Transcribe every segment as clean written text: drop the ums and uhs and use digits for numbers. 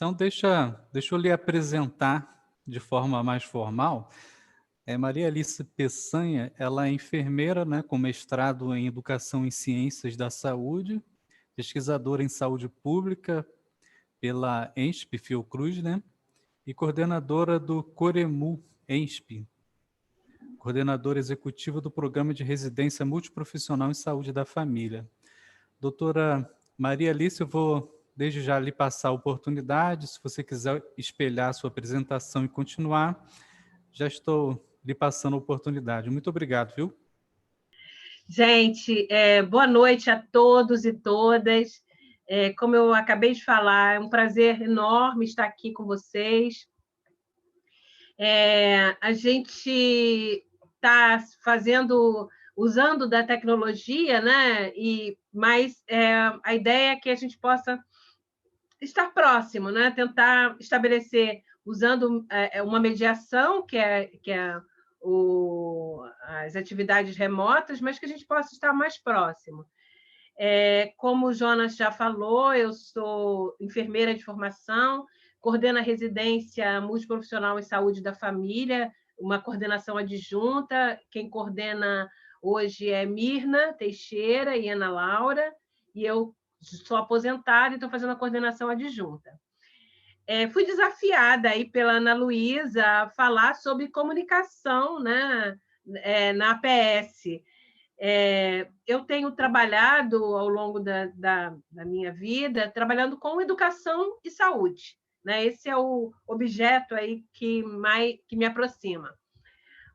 Então, deixa eu lhe apresentar de forma mais formal. Maria Alice Peçanha, ela é enfermeira, né, com mestrado em Educação em Ciências da Saúde, pesquisadora em Saúde Pública pela ENSP Fiocruz, né, e coordenadora do Coremu ENSP, coordenadora executiva do Programa de Residência Multiprofissional em Saúde da Família. Doutora Maria Alice, eu vou desde já lhe passar a oportunidade. Se você quiser espelhar a sua apresentação e continuar, já estou lhe passando a oportunidade. Muito obrigado, viu? Gente, boa noite a todos e todas. Como eu acabei de falar, é um prazer enorme estar aqui com vocês. A gente está usando da tecnologia, né? Mas a ideia é que a gente possa estar próximo, né? Tentar estabelecer, usando uma mediação, que é as atividades remotas, mas que a gente possa estar mais próximo. Como o Jonas já falou, eu sou enfermeira de formação, coordeno a residência multiprofissional em saúde da família, uma coordenação adjunta. Quem coordena hoje é Mirna Teixeira e Ana Laura, e eu sou aposentada e estou fazendo a coordenação adjunta. Fui desafiada aí pela Ana Luísa a falar sobre comunicação, né, na APS. Eu tenho trabalhado ao longo da minha vida, trabalhando com educação e saúde, né? Esse é o objeto aí que me aproxima.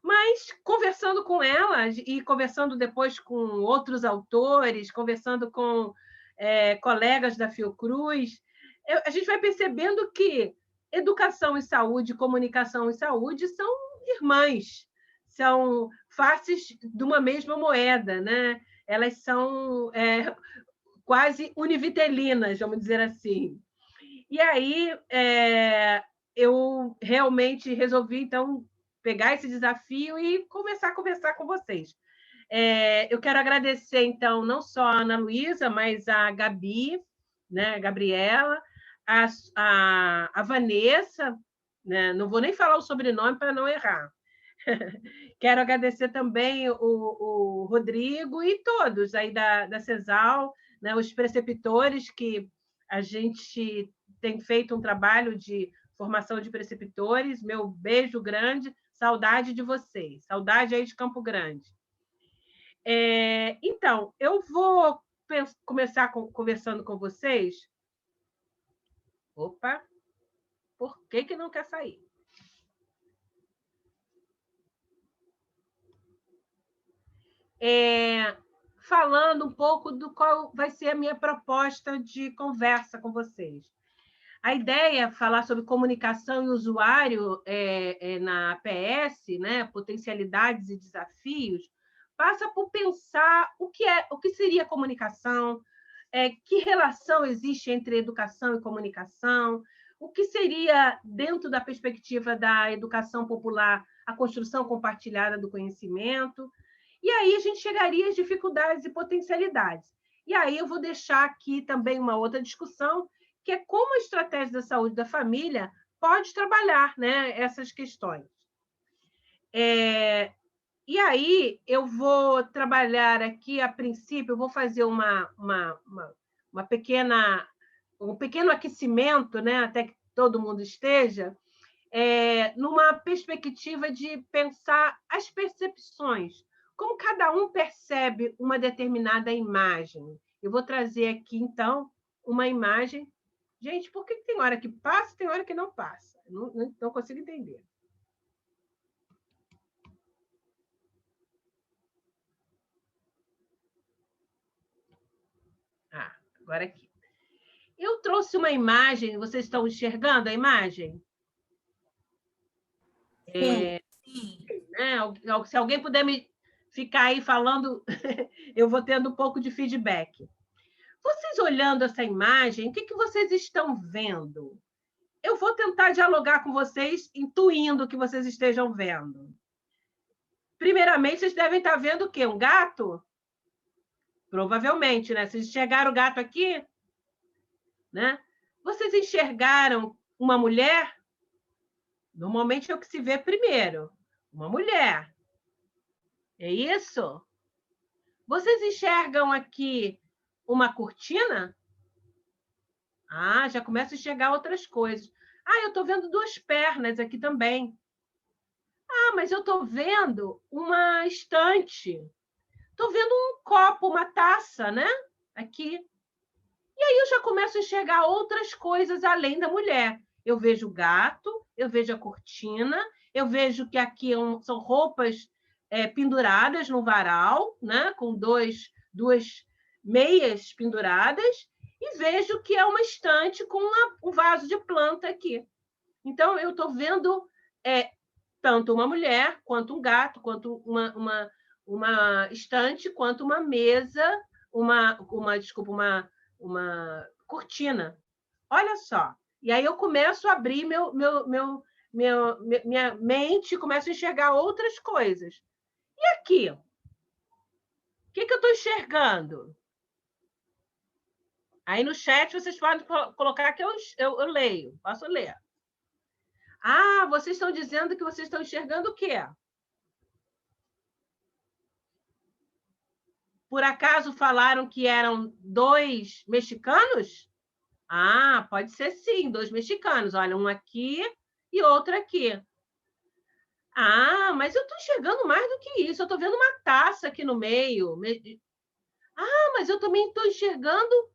Mas, conversando com ela e conversando depois com outros autores, conversando com colegas da Fiocruz, a gente vai percebendo que educação e saúde, comunicação e saúde são irmãs, são faces de uma mesma moeda, né? Elas são quase univitelinas, vamos dizer assim. E aí eu realmente resolvi, então, pegar esse desafio e começar a conversar com vocês. Eu quero agradecer, então, não só a Ana Luísa, mas a Gabi, né, a Gabriela, a Vanessa, né? Não vou nem falar o sobrenome para não errar. Quero agradecer também o Rodrigo e todos aí da CESAL, né, os preceptores, que a gente tem feito um trabalho de formação de preceptores. Meu beijo grande, saudade de vocês, saudade aí de Campo Grande. Então, eu vou começar conversando com vocês. Opa, por que não quer sair? Falando um pouco do qual vai ser a minha proposta de conversa com vocês. A ideia é falar sobre comunicação e usuário na APS, né? Potencialidades e desafios, passa por pensar o que seria comunicação, que relação existe entre educação e comunicação, o que seria, dentro da perspectiva da educação popular, a construção compartilhada do conhecimento. E aí a gente chegaria às dificuldades e potencialidades. E aí eu vou deixar aqui também uma outra discussão, que é como a estratégia da saúde da família pode trabalhar, né, essas questões. E aí eu vou trabalhar aqui, a princípio, eu vou fazer um pequeno aquecimento, né, até que todo mundo esteja, numa perspectiva de pensar as percepções, como cada um percebe uma determinada imagem. Eu vou trazer aqui, então, uma imagem. Gente, por que tem hora que passa e tem hora que não passa? Não consigo entender. Agora aqui. Eu trouxe uma imagem, vocês estão enxergando a imagem? Sim. Né? Se alguém puder me ficar aí falando, eu vou tendo um pouco de feedback. Vocês olhando essa imagem, o que vocês estão vendo? Eu vou tentar dialogar com vocês, intuindo o que vocês estejam vendo. Primeiramente, vocês devem estar vendo o quê? Um gato? Provavelmente, né? Vocês enxergaram o gato aqui? Né? Vocês enxergaram uma mulher, normalmente é o que se vê primeiro, uma mulher. É isso? Vocês enxergam aqui uma cortina? Ah, já começa a enxergar outras coisas. Ah, eu estou vendo duas pernas aqui também. Ah, mas eu estou vendo uma estante. Estou vendo um copo, uma taça, né? Aqui. E aí eu já começo a enxergar outras coisas além da mulher. Eu vejo o gato, eu vejo a cortina, eu vejo que aqui são roupas penduradas no varal, né? Com duas meias penduradas, e vejo que é uma estante com um vaso de planta aqui. Então, eu estou vendo tanto uma mulher, quanto um gato, quanto uma estante, quanto uma mesa, uma cortina. Olha só. E aí eu começo a abrir minha mente, começo a enxergar outras coisas. E aqui? O que eu estou enxergando? Aí no chat vocês podem colocar que eu leio, posso ler. Ah, vocês estão dizendo que vocês estão enxergando o quê? Por acaso falaram que eram 2 mexicanos? Ah, pode ser sim, 2 mexicanos. Olha, um aqui e outro aqui. Ah, mas eu estou enxergando mais do que isso. Eu estou vendo uma taça aqui no meio. Ah, mas eu também estou enxergando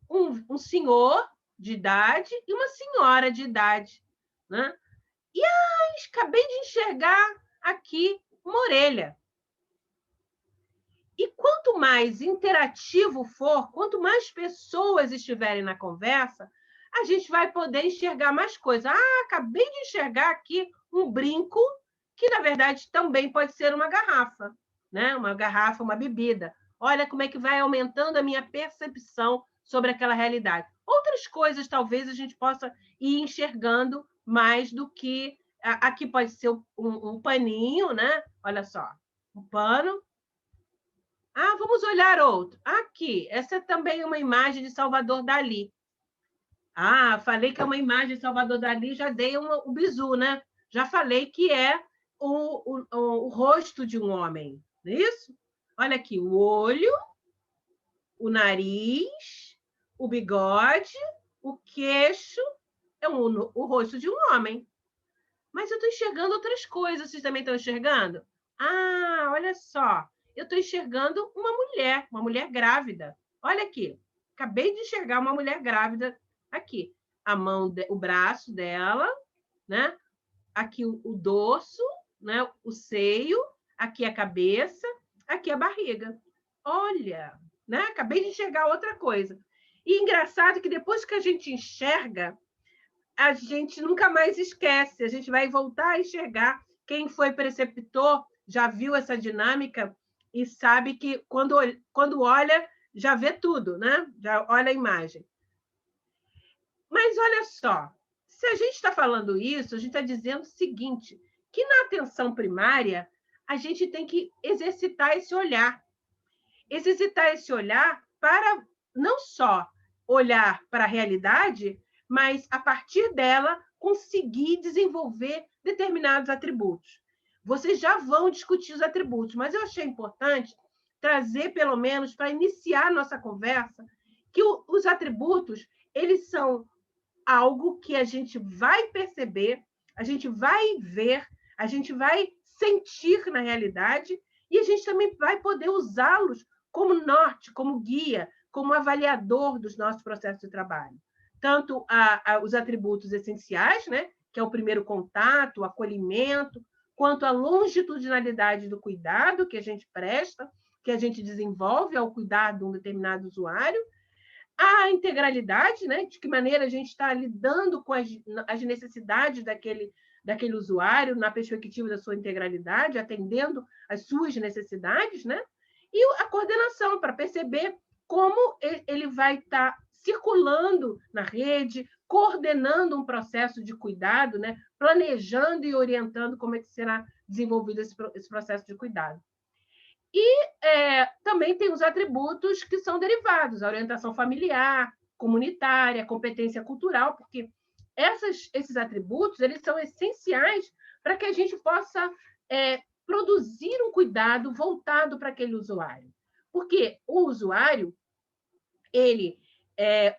um senhor de idade e uma senhora de idade, né? E acabei de enxergar aqui uma orelha. E quanto mais interativo for, quanto mais pessoas estiverem na conversa, a gente vai poder enxergar mais coisas. Ah, acabei de enxergar aqui um brinco, que na verdade também pode ser uma garrafa, né? Uma garrafa, uma bebida. Olha como é que vai aumentando a minha percepção sobre aquela realidade. Outras coisas talvez a gente possa ir enxergando mais do que. Aqui pode ser um paninho, né? Olha só, um pano. Ah, vamos olhar outro. Aqui, essa é também uma imagem de Salvador Dalí. Ah, falei que é uma imagem de Salvador Dalí, já dei o bizu, né? Já falei que é o rosto de um homem, não é isso? Olha aqui, o olho, o nariz, o bigode, o queixo, é o rosto de um homem. Mas eu estou enxergando outras coisas, vocês também estão enxergando? Ah, olha só, eu estou enxergando uma mulher grávida. Olha aqui, acabei de enxergar uma mulher grávida aqui. O braço dela, né? Aqui o dorso, né? O seio, aqui a cabeça, aqui a barriga. Olha, né? Acabei de enxergar outra coisa. E engraçado que depois que a gente enxerga, a gente nunca mais esquece, a gente vai voltar a enxergar. Quem foi preceptor já viu essa dinâmica e sabe que quando olha, já vê tudo, né? Já olha a imagem. Mas olha só, se a gente está falando isso, a gente está dizendo o seguinte, que na atenção primária, a gente tem que exercitar esse olhar. Exercitar esse olhar para não só olhar para a realidade, mas, a partir dela, conseguir desenvolver determinados atributos. Vocês já vão discutir os atributos, mas eu achei importante trazer, pelo menos, para iniciar a nossa conversa, que os atributos eles são algo que a gente vai perceber, a gente vai ver, a gente vai sentir na realidade e a gente também vai poder usá-los como norte, como guia, como avaliador dos nossos processos de trabalho. Tanto os atributos essenciais, né, que é o primeiro contato, o acolhimento, quanto a longitudinalidade do cuidado que a gente presta, que a gente desenvolve ao cuidar de um determinado usuário, a integralidade, né, de que maneira a gente está lidando com as necessidades daquele usuário na perspectiva da sua integralidade, atendendo às suas necessidades, né? E a coordenação, para perceber como ele vai estar circulando na rede, coordenando um processo de cuidado, né? Planejando e orientando como é que será desenvolvido esse processo de cuidado. E também tem os atributos que são derivados, a orientação familiar, comunitária, a competência cultural, porque esses atributos, eles são essenciais para que a gente possa produzir um cuidado voltado para aquele usuário. Porque o usuário,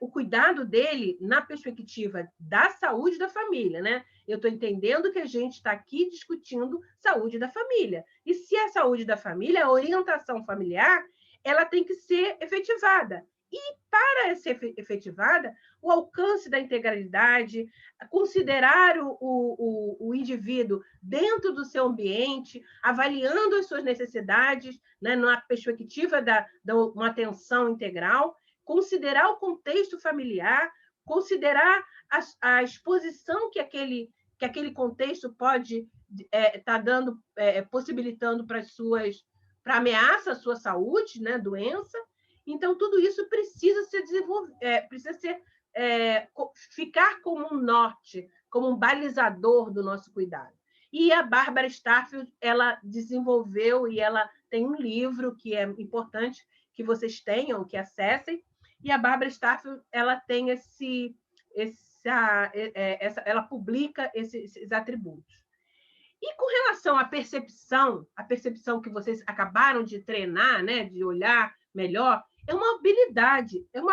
o cuidado dele na perspectiva da saúde da família, né? Eu estou entendendo que a gente está aqui discutindo saúde da família. E se é saúde da família, a orientação familiar, ela tem que ser efetivada. E para ser efetivada, o alcance da integralidade, considerar o indivíduo dentro do seu ambiente, avaliando as suas necessidades, né, na perspectiva da uma atenção integral, considerar o contexto familiar, considerar a exposição que aquele contexto pode estar dando, possibilitando para ameaça à sua saúde, né, doença. Então, tudo isso precisa ser desenvolvido, ficar como um norte, como um balizador do nosso cuidado. E a Bárbara Starfield, ela desenvolveu, e ela tem um livro que é importante que vocês tenham, que acessem, e a Bárbara Starfield, ela tem ela publica esses atributos. E com relação à percepção que vocês acabaram de treinar, né, de olhar melhor, é uma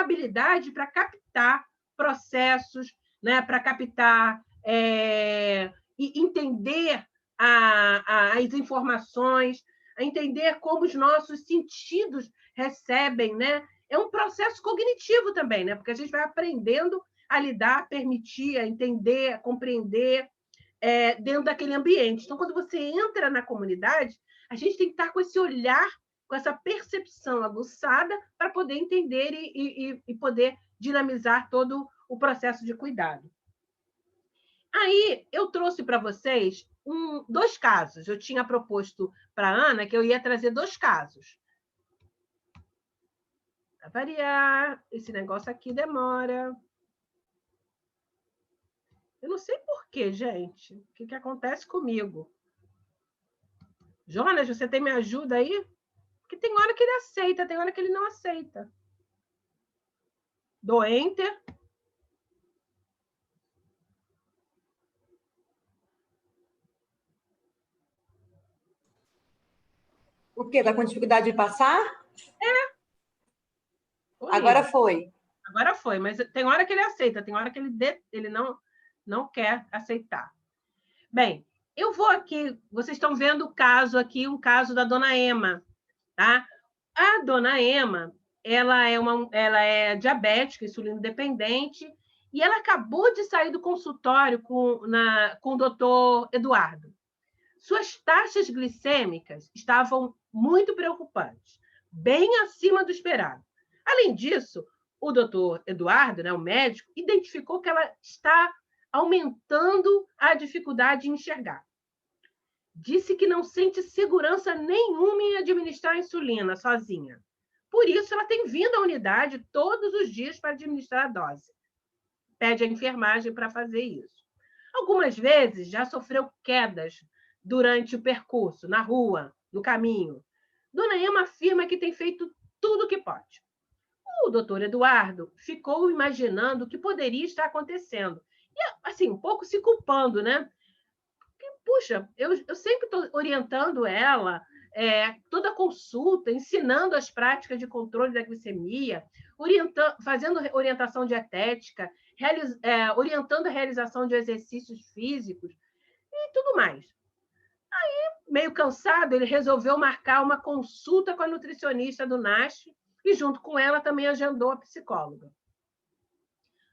habilidade para captar processos, né, para captar e entender as informações, a entender como os nossos sentidos recebem, né? É um processo cognitivo também, né? Porque a gente vai aprendendo a lidar, a permitir, a entender, a compreender dentro daquele ambiente. Então, quando você entra na comunidade, a gente tem que estar com esse olhar, com essa percepção aguçada para poder entender e poder dinamizar todo o processo de cuidado. Aí, eu trouxe para vocês 2 casos. Eu tinha proposto para a Ana que eu ia trazer 2 casos. Para variar, esse negócio aqui demora. Eu não sei por quê, gente. O que acontece comigo? Jonas, você tem me ajuda aí? Porque tem hora que ele aceita, tem hora que ele não aceita. Dou Enter. O quê? Está com dificuldade de passar? Agora foi. Agora foi, mas tem hora que ele aceita, tem hora que ele não quer aceitar. Bem, eu vou aqui, vocês estão vendo o caso aqui, um caso da dona Emma, tá? A dona Emma, ela é diabética, insulino dependente, e ela acabou de sair do consultório com o doutor Eduardo. Suas taxas glicêmicas estavam muito preocupantes, bem acima do esperado. Além disso, o doutor Eduardo, né, o médico, identificou que ela está aumentando a dificuldade em enxergar. Disse que não sente segurança nenhuma em administrar a insulina sozinha. Por isso, ela tem vindo à unidade todos os dias para administrar a dose. Pede a enfermagem para fazer isso. Algumas vezes já sofreu quedas durante o percurso, na rua, no caminho. Dona Emma afirma que tem feito tudo o que pode. O doutor Eduardo ficou imaginando o que poderia estar acontecendo. E, assim, um pouco se culpando, né? Porque, puxa, eu sempre estou orientando ela, toda a consulta, ensinando as práticas de controle da glicemia, fazendo orientação dietética, orientando a realização de exercícios físicos e tudo mais. Meio cansado, ele resolveu marcar uma consulta com a nutricionista do NASH e, junto com ela, também agendou a psicóloga.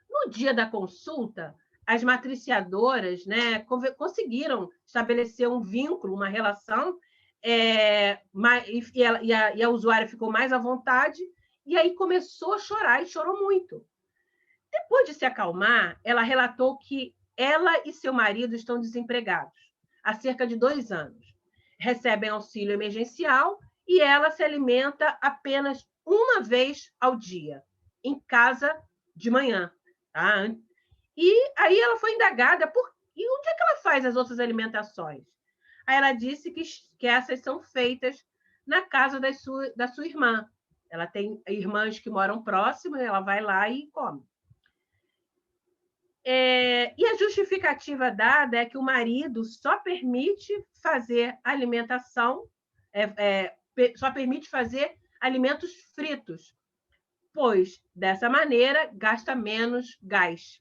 No dia da consulta, as matriciadoras, né, conseguiram estabelecer um vínculo, uma relação, e a usuária ficou mais à vontade, e aí começou a chorar, e chorou muito. Depois de se acalmar, ela relatou que ela e seu marido estão desempregados há cerca de 2 anos. Recebem auxílio emergencial e ela se alimenta apenas uma vez ao dia, em casa de manhã. Tá? E aí ela foi indagada e onde é que ela faz as outras alimentações? Aí ela disse que essas são feitas na casa da sua irmã. Ela tem irmãs que moram próximo, ela vai lá e come. E a justificativa dada é que o marido só permite fazer alimentação, só permite fazer alimentos fritos, pois, dessa maneira, gasta menos gás.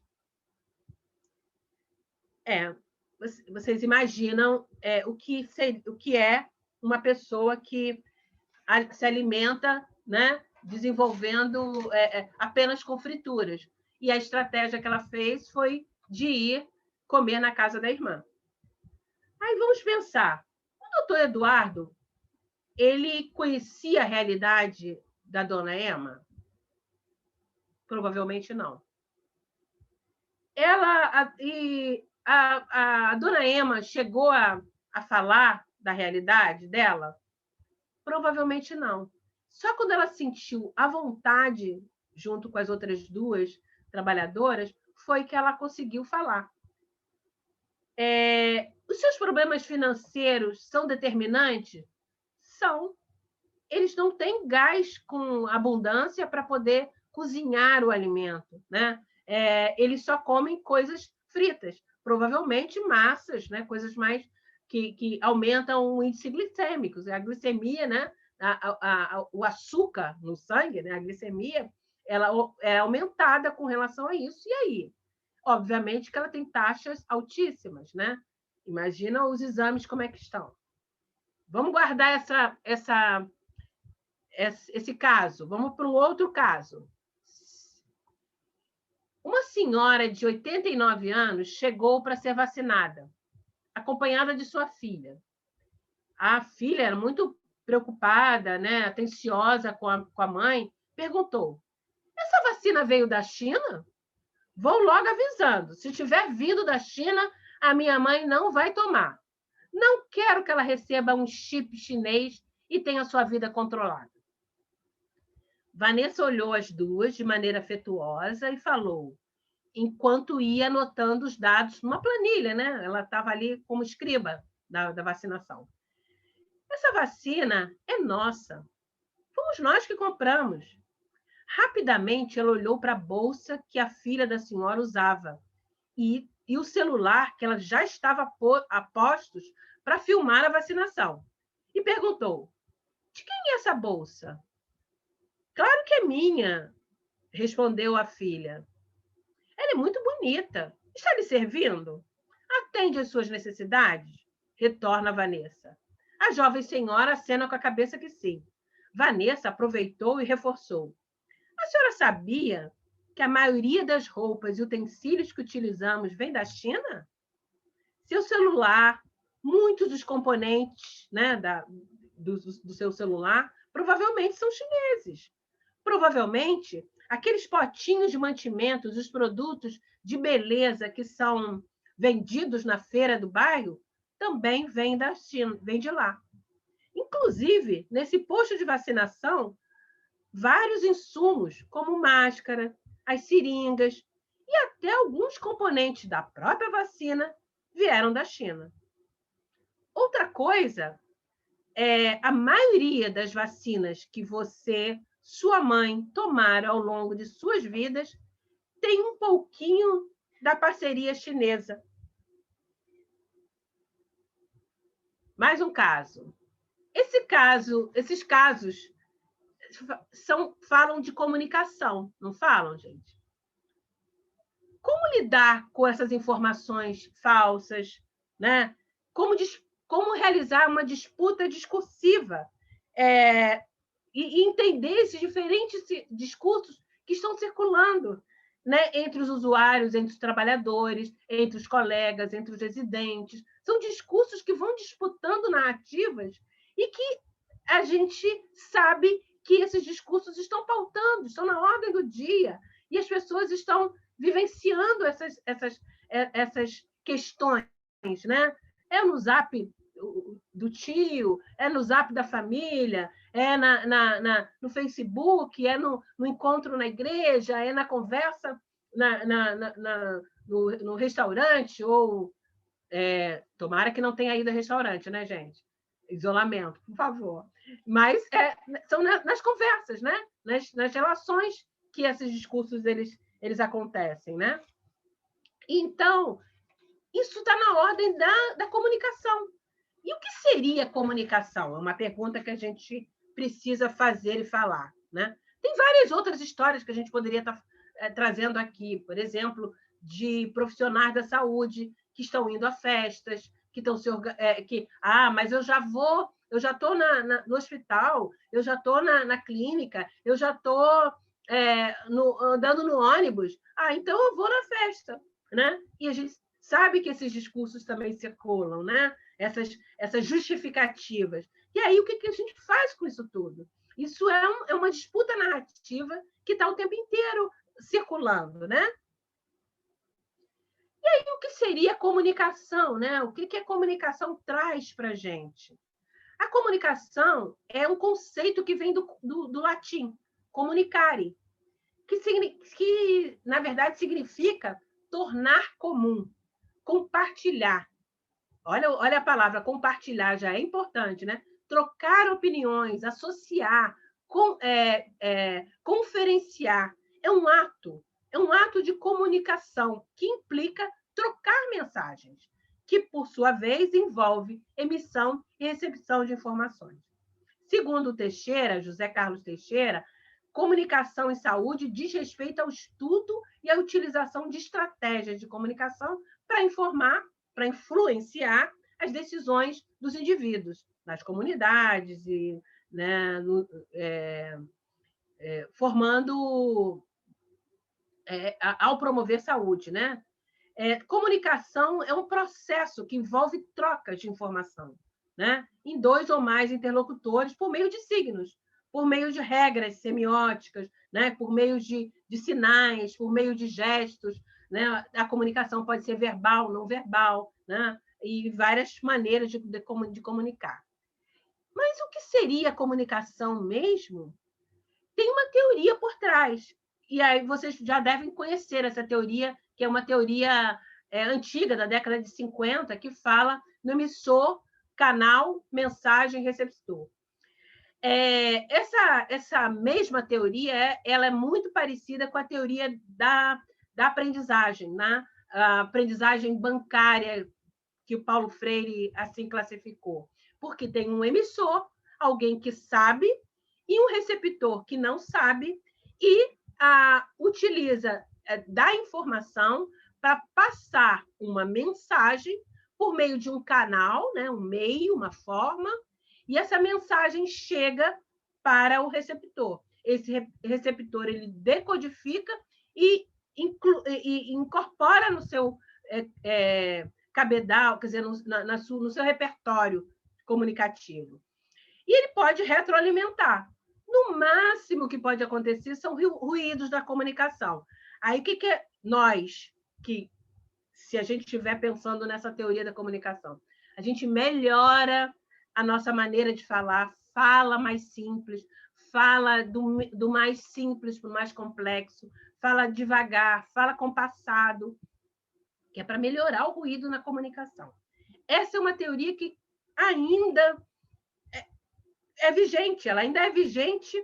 Vocês imaginam o que é uma pessoa que se alimenta, né, desenvolvendo apenas com frituras. E a estratégia que ela fez foi de ir comer na casa da irmã. Aí vamos pensar, o doutor Eduardo, ele conhecia a realidade da dona Ema? Provavelmente não. A dona Ema chegou a falar da realidade dela? Provavelmente não. Só quando ela sentiu a vontade, junto com as outras duas trabalhadoras, foi que ela conseguiu falar. Os seus problemas financeiros são determinantes? São. Eles não têm gás com abundância para poder cozinhar o alimento, né? Eles só comem coisas fritas, provavelmente massas, né? Coisas mais que aumentam o índice glicêmico, a glicemia, né? O açúcar no sangue, né? A glicemia, ela é aumentada com relação a isso. E aí? Obviamente que ela tem taxas altíssimas, né? Imagina os exames como é que estão. Vamos guardar esse caso. Vamos para um outro caso. Uma senhora de 89 anos chegou para ser vacinada, acompanhada de sua filha. A filha era muito preocupada, né, atenciosa com a mãe, perguntou: essa vacina veio da China? Vou logo avisando, se tiver vindo da China, a minha mãe não vai tomar. Não quero que ela receba um chip chinês e tenha sua vida controlada. Vanessa olhou as duas de maneira afetuosa e falou, enquanto ia anotando os dados numa planilha, né? Ela estava ali como escriba da vacinação. Essa vacina é nossa. Fomos nós que compramos. Rapidamente, ela olhou para a bolsa que a filha da senhora usava e o celular que ela já estava a postos para filmar a vacinação. E perguntou, de quem é essa bolsa? Claro que é minha, respondeu a filha. Ela é muito bonita. Está lhe servindo? Atende às suas necessidades? Retorna Vanessa. A jovem senhora acena com a cabeça que sim. Vanessa aproveitou e reforçou. A senhora sabia que a maioria das roupas e utensílios que utilizamos vem da China? Seu celular, muitos dos componentes, né, do seu celular, provavelmente são chineses. Provavelmente, aqueles potinhos de mantimentos, os produtos de beleza que são vendidos na feira do bairro, também vêm da China, vêm de lá. Inclusive, nesse posto de vacinação, vários insumos, como máscara, as seringas e até alguns componentes da própria vacina vieram da China. Outra coisa a maioria das vacinas que você, sua mãe, tomaram ao longo de suas vidas tem um pouquinho da parceria chinesa. Mais um caso. Esses casos falam de comunicação, não falam, gente? Como lidar com essas informações falsas, né? Como realizar uma disputa discursiva e entender esses diferentes discursos que estão circulando, né, entre os usuários, entre os trabalhadores, entre os colegas, entre os residentes. São discursos que vão disputando narrativas e que a gente sabe que esses discursos estão pautando, estão na ordem do dia, e as pessoas estão vivenciando essas questões, né? É no Zap do tio, é no Zap da família, é no Facebook, é no encontro na igreja, é na conversa no restaurante, ou tomara que não tenha ido ao restaurante, né, gente? Isolamento, por favor. Mas são nas conversas, né? Nas relações que esses discursos eles acontecem, né? Então, isso está na ordem da comunicação. E o que seria comunicação? É uma pergunta que a gente precisa fazer e falar, né? Tem várias outras histórias que a gente poderia estar trazendo aqui, por exemplo, de profissionais da saúde que estão indo a festas, que estão mas eu já estou no hospital, eu já estou na clínica, eu já estou andando no ônibus, então eu vou na festa, né? E a gente sabe que esses discursos também circulam, né? Essas justificativas. E aí, o que a gente faz com isso tudo? Isso é uma disputa narrativa que está o tempo inteiro circulando, né? E aí, o que seria comunicação, né? O que a comunicação traz para a gente? A comunicação é um conceito que vem do latim, comunicare, que, na verdade, significa tornar comum, compartilhar. Olha a palavra compartilhar, já é importante, né? Trocar opiniões, associar, conferenciar. É um ato de comunicação que implica trocar mensagens, que, por sua vez, envolve emissão e recepção de informações. Segundo Teixeira, José Carlos Teixeira, comunicação em saúde diz respeito ao estudo e à utilização de estratégias de comunicação para informar, para influenciar as decisões dos indivíduos nas comunidades e, né, formando ao promover saúde, né? Comunicação é um processo que envolve trocas de informação, né? Em dois ou mais interlocutores por meio de signos, por meio de regras semióticas, né? Por meio de sinais, por meio de gestos, né? A comunicação pode ser verbal, não verbal, né? E várias maneiras de comunicar. Mas o que seria comunicação mesmo? Tem uma teoria por trás. E aí vocês já devem conhecer essa teoria, que é uma teoria antiga, da década de 50, que fala no emissor, canal, mensagem, receptor. Essa mesma teoria ela é muito parecida com a teoria da aprendizagem, né? A aprendizagem bancária, que o Paulo Freire assim classificou. Porque tem um emissor, alguém que sabe, e um receptor que não sabe, e utiliza da informação para passar uma mensagem por meio de um canal, né? Um meio, uma forma, e essa mensagem chega para o receptor. Esse receptor ele decodifica e incorpora no seu cabedal, quer dizer, no seu repertório comunicativo. E ele pode retroalimentar. No máximo que pode acontecer são ruídos da comunicação. Aí, o que nós, se a gente estiver pensando nessa teoria da comunicação, a gente melhora a nossa maneira de falar, fala mais simples, fala do mais simples para o mais complexo, fala devagar, fala compassado, que é para melhorar o ruído na comunicação. Essa é uma teoria que ainda é vigente, ela ainda é vigente,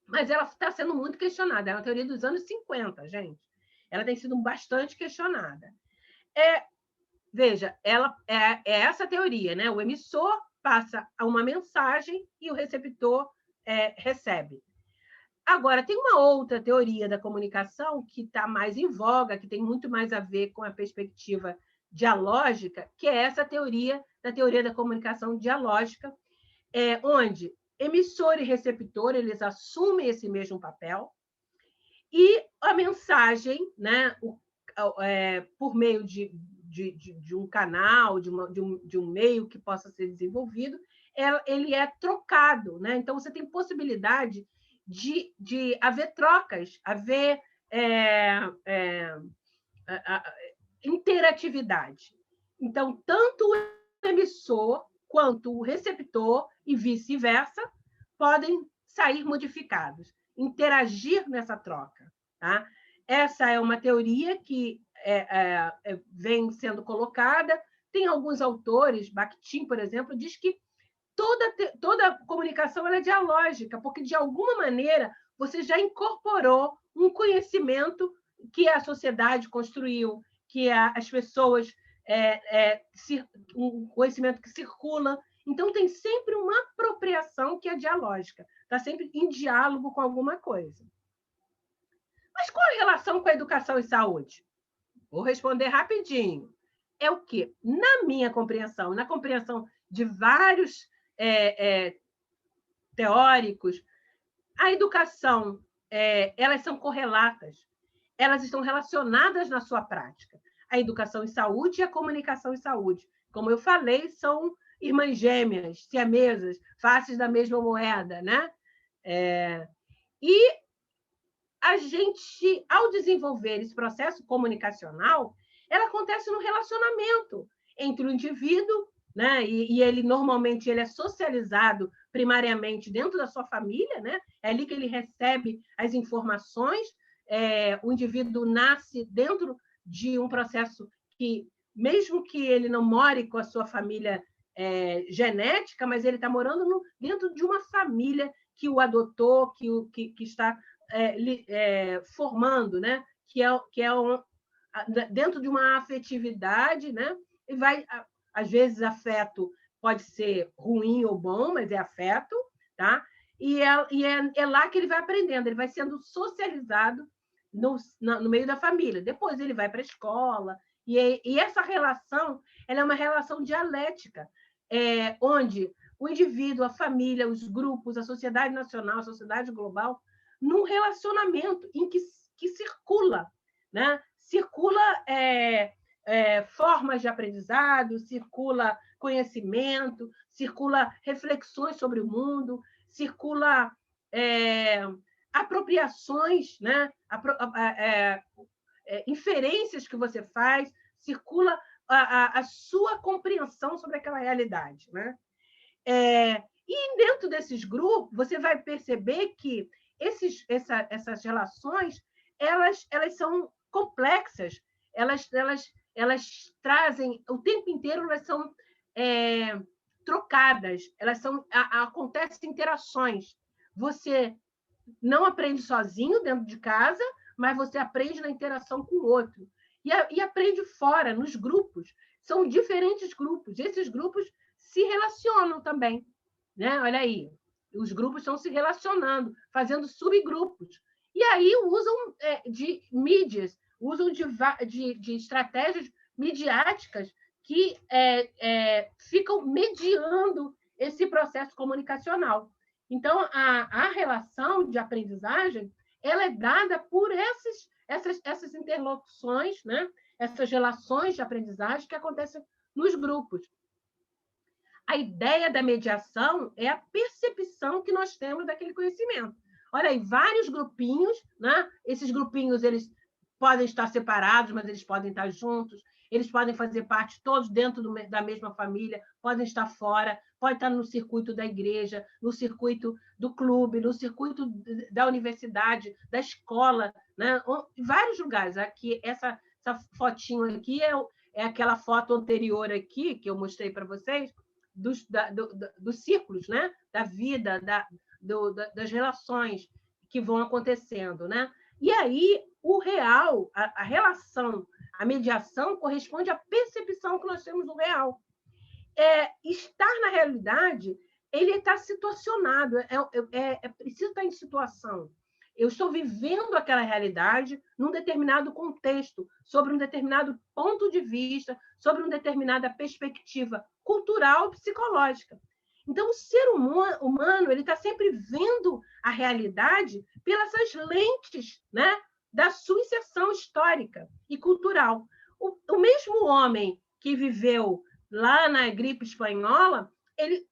mas ela está sendo muito questionada. É uma teoria dos anos 50, gente. Ela tem sido bastante questionada. Veja, ela é essa teoria, né? O emissor passa uma mensagem e o receptor recebe. Agora, tem uma outra teoria da comunicação que está mais em voga, que tem muito mais a ver com a perspectiva dialógica, que é essa teoria da comunicação dialógica, onde emissor e receptor eles assumem esse mesmo papel e a mensagem, né, por meio de um canal, de um meio que possa ser desenvolvido, ele é trocado, né? Então você tem possibilidade de haver trocas, haver interatividade. Então, tanto o emissor quanto o receptor e vice-versa podem sair modificados, interagir nessa troca. Tá? Essa é uma teoria que vem sendo colocada. Tem alguns autores, Bakhtin, por exemplo, diz que toda comunicação ela é dialógica, porque, de alguma maneira, você já incorporou um conhecimento que a sociedade construiu, que as pessoas, um conhecimento que circula. Então, tem sempre uma apropriação que é dialógica, está sempre em diálogo com alguma coisa. Mas qual a relação com a educação e saúde? Vou responder rapidinho. É o quê? Na minha compreensão, na compreensão de vários teóricos, a educação, elas são correlatas, elas estão relacionadas na sua prática. A educação em saúde e a comunicação em saúde. Como eu falei, são irmãs gêmeas, siamesas, faces da mesma moeda, né? E a gente, ao desenvolver esse processo comunicacional, ela acontece no relacionamento entre o indivíduo, né? E ele normalmente ele é socializado primariamente dentro da sua família, né? É ali que ele recebe as informações. O indivíduo nasce dentro de um processo que, mesmo que ele não more com a sua família genética, mas ele está morando dentro de uma família que o adotou, que está formando, né? que é dentro de uma afetividade, né? E vai, às vezes, afeto pode ser ruim ou bom, mas é afeto, tá? E é lá que ele vai aprendendo, ele vai sendo socializado no meio da família. Depois ele vai para a escola, e essa relação ela é uma relação dialética, onde o indivíduo, a família, os grupos, a sociedade nacional, a sociedade global, num relacionamento em que circula, né? Circula formas de aprendizado, circula conhecimento, circula reflexões sobre o mundo, circula apropriações, né? Inferências que você faz, circula a sua compreensão sobre aquela realidade, né? E dentro desses grupos, você vai perceber que essas relações elas são complexas, elas trazem, o tempo inteiro elas são trocadas, acontecem interações. Você não aprende sozinho dentro de casa, mas você aprende na interação com o outro. E aprende fora, nos grupos. São diferentes grupos. Esses grupos se relacionam também, né? Olha aí, os grupos estão se relacionando, fazendo subgrupos. E aí usam de mídias, usam de estratégias midiáticas que ficam mediando esse processo comunicacional. Então, a relação de aprendizagem ela é dada por essas interlocuções, né? Essas relações de aprendizagem que acontecem nos grupos. A ideia da mediação é a percepção que nós temos daquele conhecimento. Olha aí, vários grupinhos, né? Esses grupinhos eles podem estar separados, mas eles podem estar juntos, eles podem fazer parte todos dentro da mesma família, podem estar fora, pode estar no circuito da igreja, no circuito do clube, no circuito da universidade, da escola, né? Em vários lugares. Aqui, essa fotinho aqui é aquela foto anterior aqui, que eu mostrei para vocês, dos círculos, né? Da vida, das relações que vão acontecendo, né? E aí, o real, a relação, a mediação corresponde à percepção que nós temos do real. Estar na realidade, ele está situacionado, preciso estar em situação. Eu estou vivendo aquela realidade num determinado contexto, sobre um determinado ponto de vista, sobre uma determinada perspectiva cultural e psicológica. Então, o ser humano ele está sempre vendo a realidade pelas lentes, né, da sua inserção histórica e cultural. O mesmo homem que viveu lá na gripe espanhola,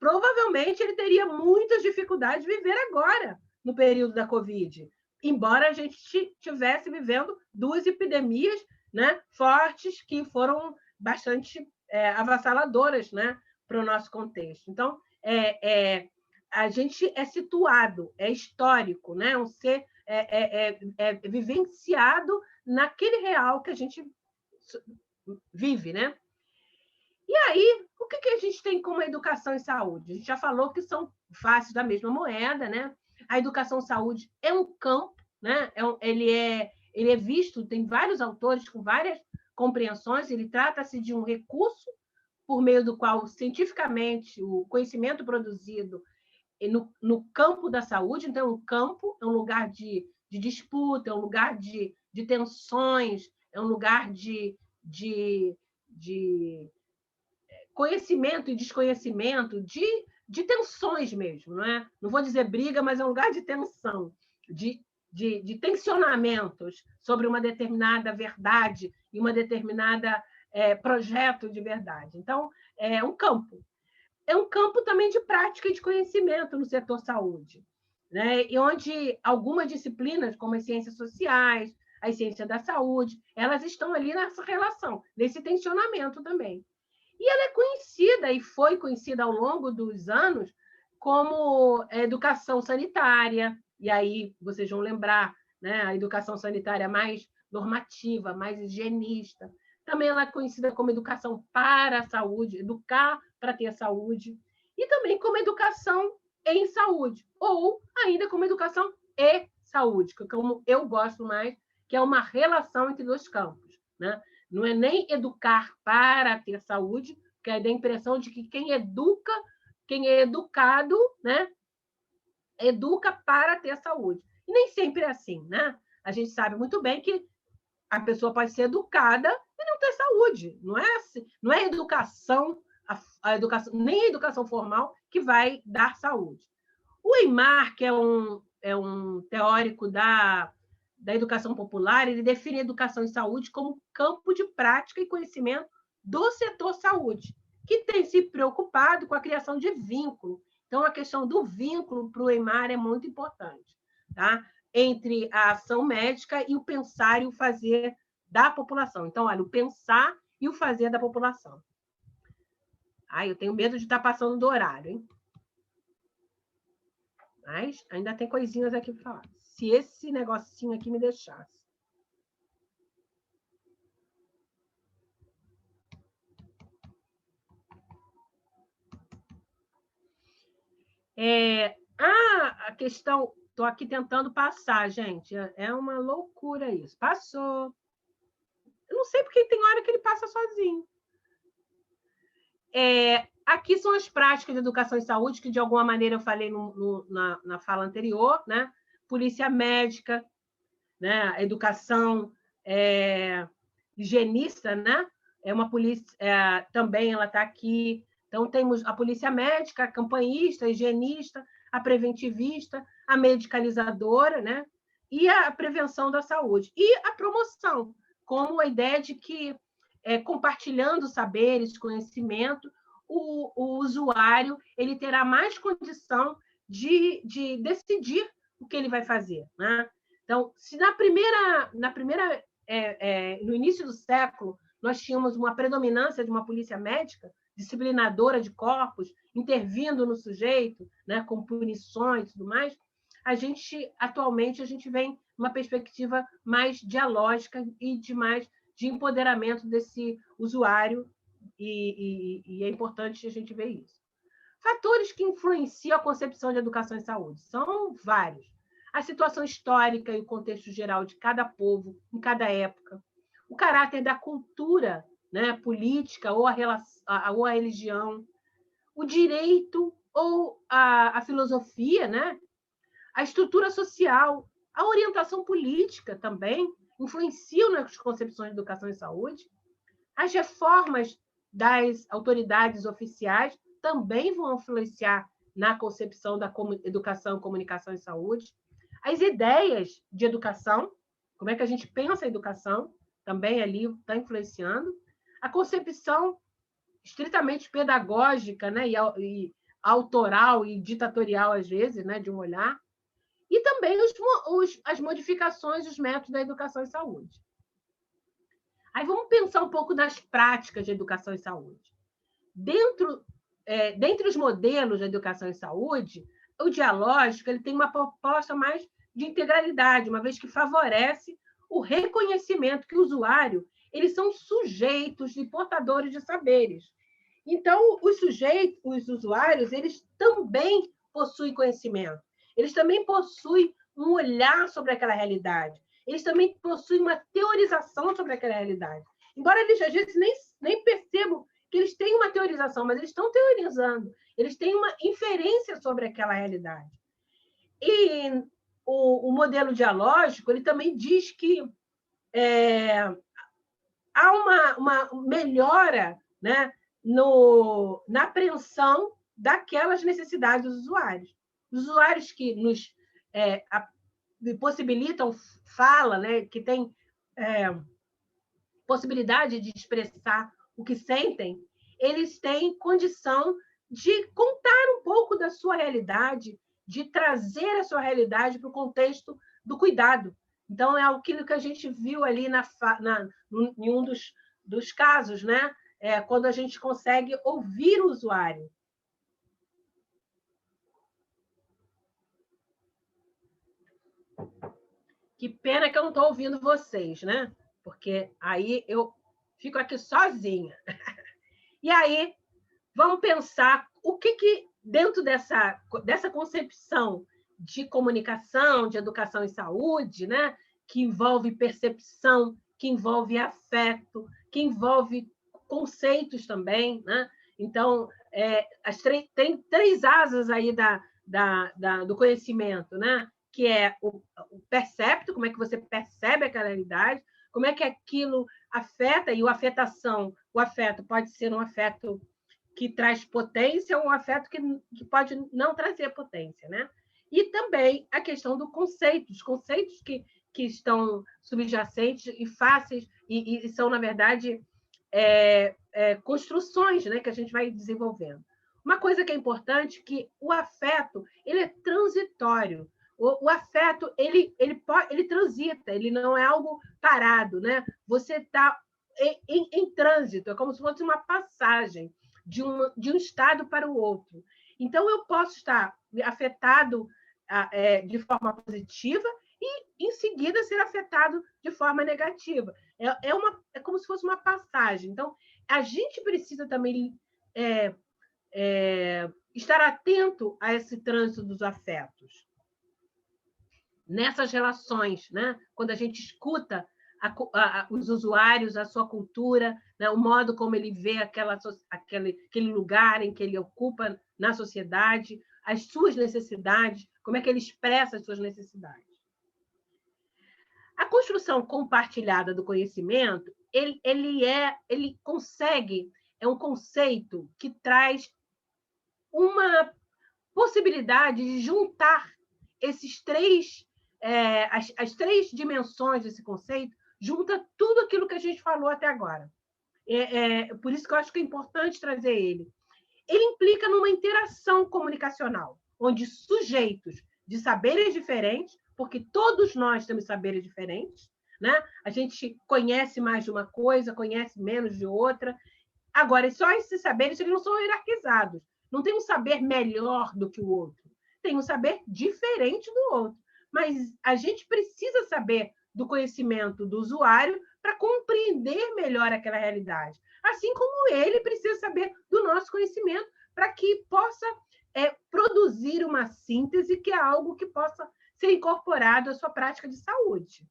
provavelmente ele teria muitas dificuldades de viver agora, no período da Covid, embora a gente estivesse vivendo duas epidemias, né, fortes que foram bastante avassaladoras, né, para o nosso contexto. Então, a gente é situado, é histórico, né? Um ser vivenciado naquele real que a gente vive, né? E aí, o que a gente tem como educação e saúde? A gente já falou que são faces da mesma moeda, né? A educação e saúde é um campo, né? Ele é visto, tem vários autores com várias compreensões, ele trata-se de um recurso por meio do qual, cientificamente, o conhecimento produzido no campo da saúde, então, o campo é um lugar de disputa, é um lugar de tensões, é um lugar de conhecimento e desconhecimento, de tensões mesmo, não é? Não vou dizer briga, mas é um lugar de tensão, de tensionamentos sobre uma determinada verdade e uma determinada projeto de verdade. Então, é um campo. É um campo também de prática e de conhecimento no setor saúde, né? E onde algumas disciplinas, como as ciências sociais, as ciências da saúde, elas estão ali nessa relação, nesse tensionamento também. E ela é conhecida, e foi conhecida ao longo dos anos, como educação sanitária, e aí vocês vão lembrar, né, a educação sanitária mais normativa, mais higienista. Também ela é conhecida como educação para a saúde, educar para ter saúde, e também como educação em saúde, ou ainda como educação e saúde, que como eu gosto mais, que é uma relação entre dois campos, né? Não é nem educar para ter saúde, porque dá a impressão de que quem educa, quem é educado, né, educa para ter saúde. E nem sempre é assim, né? A gente sabe muito bem que a pessoa pode ser educada e não ter saúde. Não é assim, não é educação, a educação, nem a educação formal que vai dar saúde. O Eymar, que é um teórico da educação popular, ele define a educação em saúde como campo de prática e conhecimento do setor saúde, que tem se preocupado com a criação de vínculo. Então, a questão do vínculo para o Eymar é muito importante, tá? Entre a ação médica e o pensar e o fazer da população. Então, olha, o pensar e o fazer da população. Ai, eu tenho medo de estar passando do horário, hein? Mas ainda tem coisinhas aqui para falar. Se esse negocinho aqui me deixasse. A questão... Estou aqui tentando passar, gente. É uma loucura isso. Passou. Eu não sei porque tem hora que ele passa sozinho. Aqui são as práticas de educação e saúde, que de alguma maneira eu falei na fala anterior, né? Polícia médica, né? Educação higienista, né? É uma polícia, também ela está aqui. Então, temos a polícia médica, a campanhista, a higienista, a preventivista, a medicalizadora, né? E a prevenção da saúde. E a promoção, como a ideia de que, compartilhando saberes, conhecimento, o usuário ele terá mais condição de decidir o que ele vai fazer, né? Então, se no início do século, nós tínhamos uma predominância de uma polícia médica, disciplinadora de corpos, intervindo no sujeito, né, com punições e tudo mais, atualmente, a gente vem numa perspectiva mais dialógica e de empoderamento desse usuário, e é importante a gente ver isso. Fatores que influenciam a concepção de educação e saúde são vários. A situação histórica e o contexto geral de cada povo, em cada época. O caráter da cultura, né, política ou a religião. O direito ou a filosofia, né? A estrutura social, a orientação política também influenciam nas concepções de educação e saúde. As reformas das autoridades oficiais também vão influenciar na concepção da educação, comunicação e saúde. As ideias de educação, como é que a gente pensa a educação, também ali está influenciando. A concepção estritamente pedagógica, né, e autoral e ditatorial, às vezes, né, de um olhar. E também as modificações dos métodos da educação e saúde. Aí vamos pensar um pouco nas práticas de educação e saúde. Dentre os modelos de educação e saúde, o dialógico ele tem uma proposta mais de integralidade, uma vez que favorece o reconhecimento que o usuário eles são sujeitos e portadores de saberes. Então, os usuários, eles também possuem conhecimento. Eles também possuem um olhar sobre aquela realidade. Eles também possuem uma teorização sobre aquela realidade. embora eles, às vezes, nem percebam que eles têm uma teorização, mas eles estão teorizando, eles têm uma inferência sobre aquela realidade. E o modelo dialógico, ele também diz que há uma melhora, né, na apreensão daquelas necessidades dos usuários. Os usuários que nos possibilitam fala, né, que têm possibilidade de expressar o que sentem, eles têm condição de contar um pouco da sua realidade, de trazer a sua realidade para o contexto do cuidado. Então, é aquilo que a gente viu ali em um dos casos, né? Quando a gente consegue ouvir o usuário. Que pena que eu não estou ouvindo vocês, né? Porque aí eu fico aqui sozinha. E aí, vamos pensar o que dentro dessa concepção de comunicação, de educação e saúde, né, que envolve percepção, que envolve afeto, que envolve conceitos também, né? Então, tem 3 asas aí do conhecimento, né? Que é o percepto, como é que você percebe aquela realidade, como é que aquilo afeta, e o afeto pode ser um afeto que traz potência ou um afeto que pode não trazer potência, né? E também a questão do conceito, os conceitos que estão subjacentes e fáceis, e são, na verdade, construções, né, que a gente vai desenvolvendo. Uma coisa que é importante é que o afeto ele é transitório. O afeto ele transita, ele não é algo parado, né? Você está em trânsito, é como se fosse uma passagem de um estado para o outro. Então, eu posso estar afetado de forma positiva e, em seguida, ser afetado de forma negativa. É como se fosse uma passagem. Então, a gente precisa também estar atento a esse trânsito dos afetos. Nessas relações, né? Quando a gente escuta os usuários, a sua cultura, né? O modo como ele vê aquele lugar em que ele ocupa na sociedade, as suas necessidades, como é que ele expressa as suas necessidades. A construção compartilhada do conhecimento, ele consegue, é um conceito que traz uma possibilidade de juntar esses as 3 dimensões desse conceito, junta tudo aquilo que a gente falou até agora. Por isso que eu acho que é importante trazer ele. Ele implica numa interação comunicacional, onde sujeitos de saberes diferentes, porque todos nós temos saberes diferentes, né? A gente conhece mais de uma coisa, conhece menos de outra. Agora, só esses saberes eles não são hierarquizados. Não tem um saber melhor do que o outro. Tem um saber diferente do outro. Mas a gente precisa saber do conhecimento do usuário para compreender melhor aquela realidade. Assim como ele precisa saber do nosso conhecimento para que possa produzir uma síntese que é algo que possa ser incorporado à sua prática de saúde.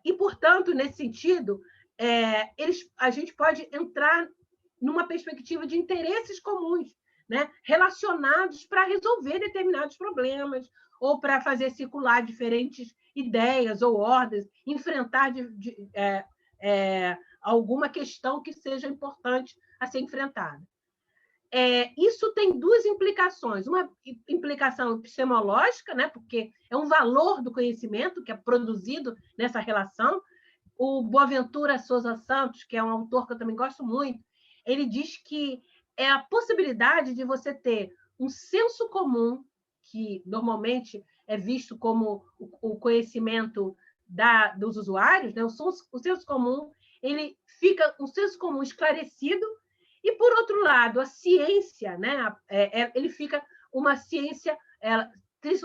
E, portanto, nesse sentido, a gente pode entrar numa perspectiva de interesses comuns, né, relacionados para resolver determinados problemas ou para fazer circular diferentes ideias ou ordens, enfrentar alguma questão que seja importante a ser enfrentada. Isso tem 2 implicações. Uma implicação epistemológica, né, porque é um valor do conhecimento que é produzido nessa relação. O Boaventura Sousa Santos, que é um autor que eu também gosto muito, ele diz que é a possibilidade de você ter um senso comum, que normalmente é visto como o conhecimento dos usuários, né? O senso comum, ele fica um senso comum esclarecido, e, por outro lado, a ciência, né? Ele fica uma ciência, ela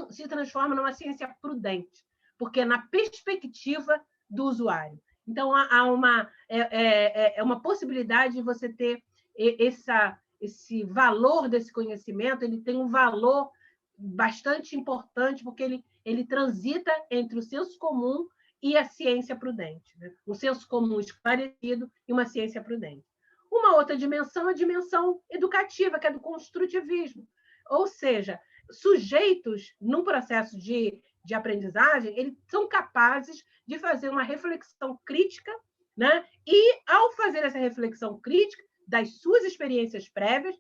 se transforma numa ciência prudente, porque é na perspectiva do usuário. Então, há uma possibilidade de você ter esse valor desse conhecimento, ele tem um valor bastante importante, porque ele transita entre o senso comum e a ciência prudente, né? Um senso comum esclarecido e uma ciência prudente. Uma outra dimensão é a dimensão educativa, que é do construtivismo, ou seja, sujeitos, num processo de aprendizagem, eles são capazes de fazer uma reflexão crítica, né? E, ao fazer essa reflexão crítica das suas experiências prévias,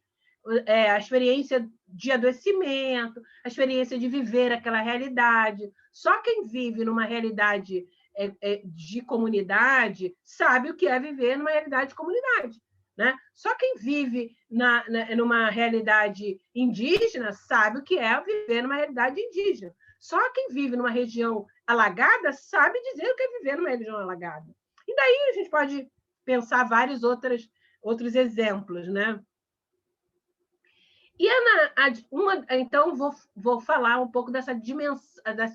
a experiência de adoecimento, a experiência de viver aquela realidade. Só quem vive numa realidade de comunidade sabe o que é viver numa realidade de comunidade. Né? Só quem vive numa realidade indígena sabe o que é viver numa realidade indígena. Só quem vive numa região alagada sabe dizer o que é viver numa região alagada. E daí a gente pode pensar vários outros exemplos, né? E então, vou falar um pouco das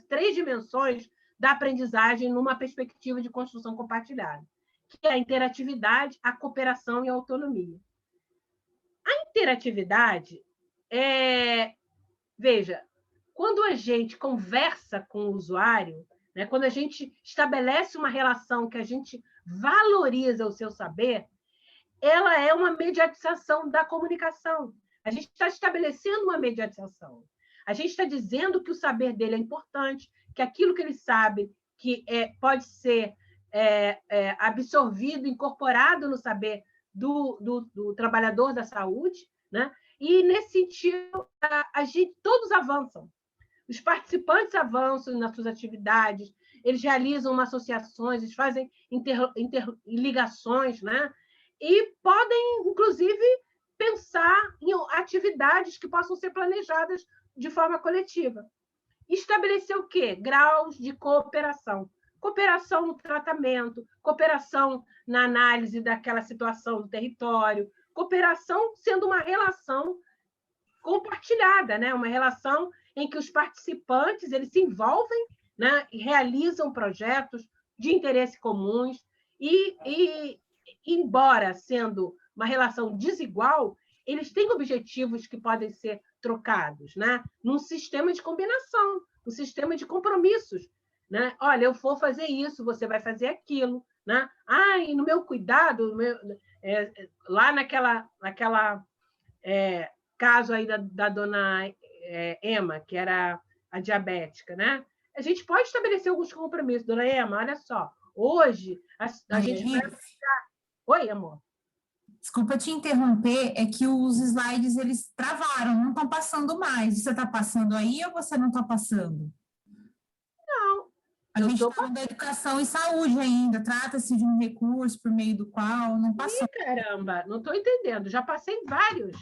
3 dimensões da aprendizagem numa perspectiva de construção compartilhada, que é a interatividade, a cooperação e a autonomia. A interatividade veja, quando a gente conversa com o usuário, né, quando a gente estabelece uma relação que a gente valoriza o seu saber, ela é uma mediatização da comunicação. A gente está estabelecendo uma mediatização. A gente está dizendo que o saber dele é importante, que aquilo que ele sabe que pode ser absorvido, incorporado no saber do trabalhador da saúde, né? E, nesse sentido, todos avançam. Os participantes avançam nas suas atividades, eles realizam associações, eles fazem interligações, né? E podem, inclusive, pensar em atividades que possam ser planejadas de forma coletiva. Estabelecer o quê? Graus de cooperação. Cooperação no tratamento, cooperação na análise daquela situação do território, cooperação sendo uma relação compartilhada, né? Uma relação em que os participantes eles se envolvem, né? E realizam projetos de interesse comuns e embora sendo uma relação desigual, eles têm objetivos que podem ser trocados, né? Num sistema de combinação, um sistema de compromissos. Né? Olha, eu vou fazer isso, você vai fazer aquilo. Né? E no meu cuidado, lá naquela caso aí da dona Emma, que era a diabética, né? A gente pode estabelecer alguns compromissos. Dona Emma, olha só, hoje a gente vai... Oi, amor. Desculpa te interromper, é que os slides, eles travaram, não estão passando mais. Você está passando aí ou você não está passando? Não. A gente está falando da educação e saúde ainda, trata-se de um recurso por meio do qual não passou. Ih, caramba, não estou entendendo, já passei vários.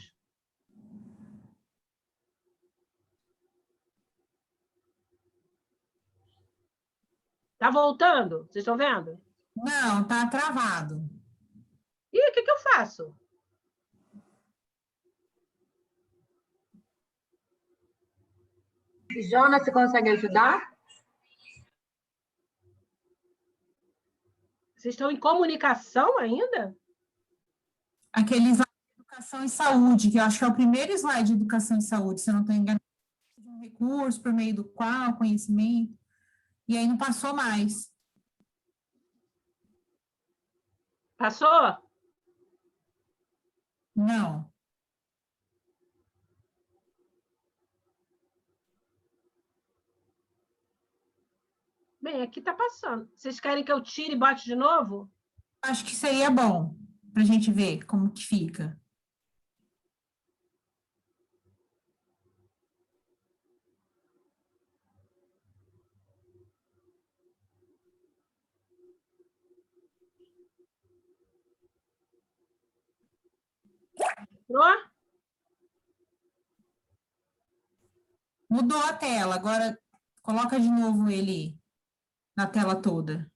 Está voltando? Vocês estão vendo? Não, está travado. E o que eu faço? Jonas, você consegue ajudar? Vocês estão em comunicação ainda? Aquele slide de educação e saúde, que eu acho que é o primeiro slide de educação e saúde, se eu não estou enganada, de um recurso por meio do qual, conhecimento, e aí não passou mais. Passou? Não. Bem, aqui está passando. Vocês querem que eu tire e bote de novo? Acho que seria bom para a gente ver como que fica. Entrou? Mudou a tela, agora coloca de novo ele na tela toda.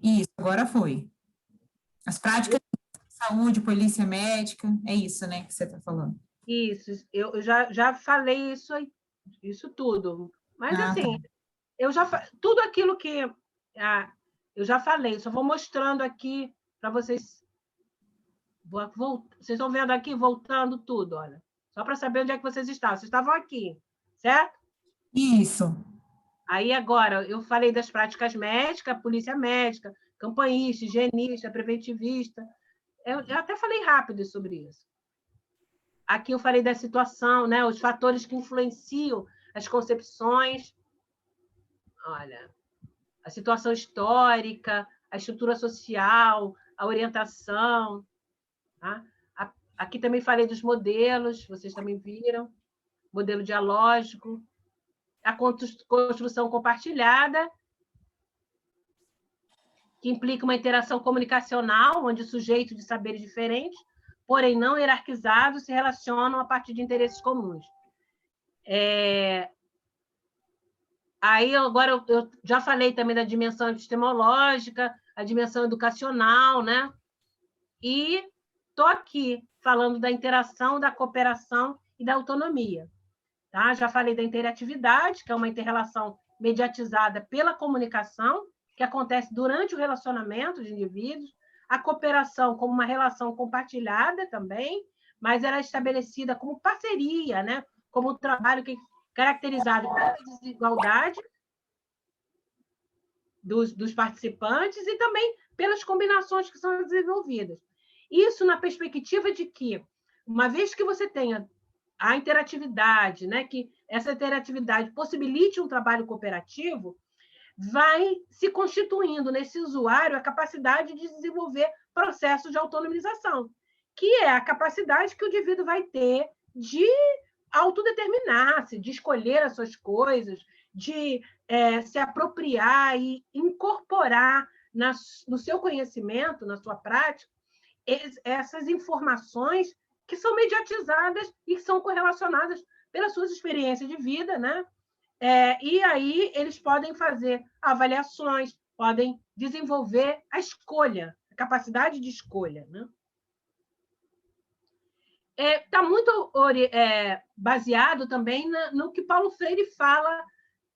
Isso, agora foi. As práticas de saúde, polícia médica, é isso, né, que você está falando. Isso, eu já falei isso tudo. Mas, assim, tá. Tudo aquilo que eu já falei, só vou mostrando aqui para vocês. Vocês estão vendo aqui, voltando tudo, olha. Só para saber onde é que vocês estavam. Vocês estavam aqui, certo? Isso. Aí, agora, eu falei das práticas médicas, polícia médica, campanhista, higienista, preventivista. Eu até falei rápido sobre isso. Aqui eu falei da situação, né? Os fatores que influenciam as concepções. Olha, a situação histórica, a estrutura social, a orientação. Tá? Aqui também falei dos modelos, vocês também viram. Modelo dialógico, a construção compartilhada, que implica uma interação comunicacional, onde sujeitos de saberes diferentes, porém não hierarquizados, se relacionam a partir de interesses comuns. Aí, agora, eu já falei também da dimensão epistemológica, a dimensão educacional, né? E estou aqui falando da interação, da cooperação e da autonomia. Tá? Já falei da interatividade, que é uma inter-relação mediatizada pela comunicação, que acontece durante o relacionamento de indivíduos, a cooperação como uma relação compartilhada também, mas ela é estabelecida como parceria, né? Como um trabalho que caracterizado pela desigualdade dos participantes e também pelas combinações que são desenvolvidas. Isso na perspectiva de que, uma vez que você tenha a interatividade, né, que essa interatividade possibilite um trabalho cooperativo, vai se constituindo nesse usuário a capacidade de desenvolver processos de autonomização, que é a capacidade que o indivíduo vai ter de autodeterminar-se, de escolher as suas coisas, de se apropriar e incorporar no seu conhecimento, na sua prática, essas informações que são mediatizadas e que são correlacionadas pelas suas experiências de vida, né? E aí eles podem fazer avaliações, podem desenvolver a escolha, a capacidade de escolha, né? Está muito baseado também no que Paulo Freire fala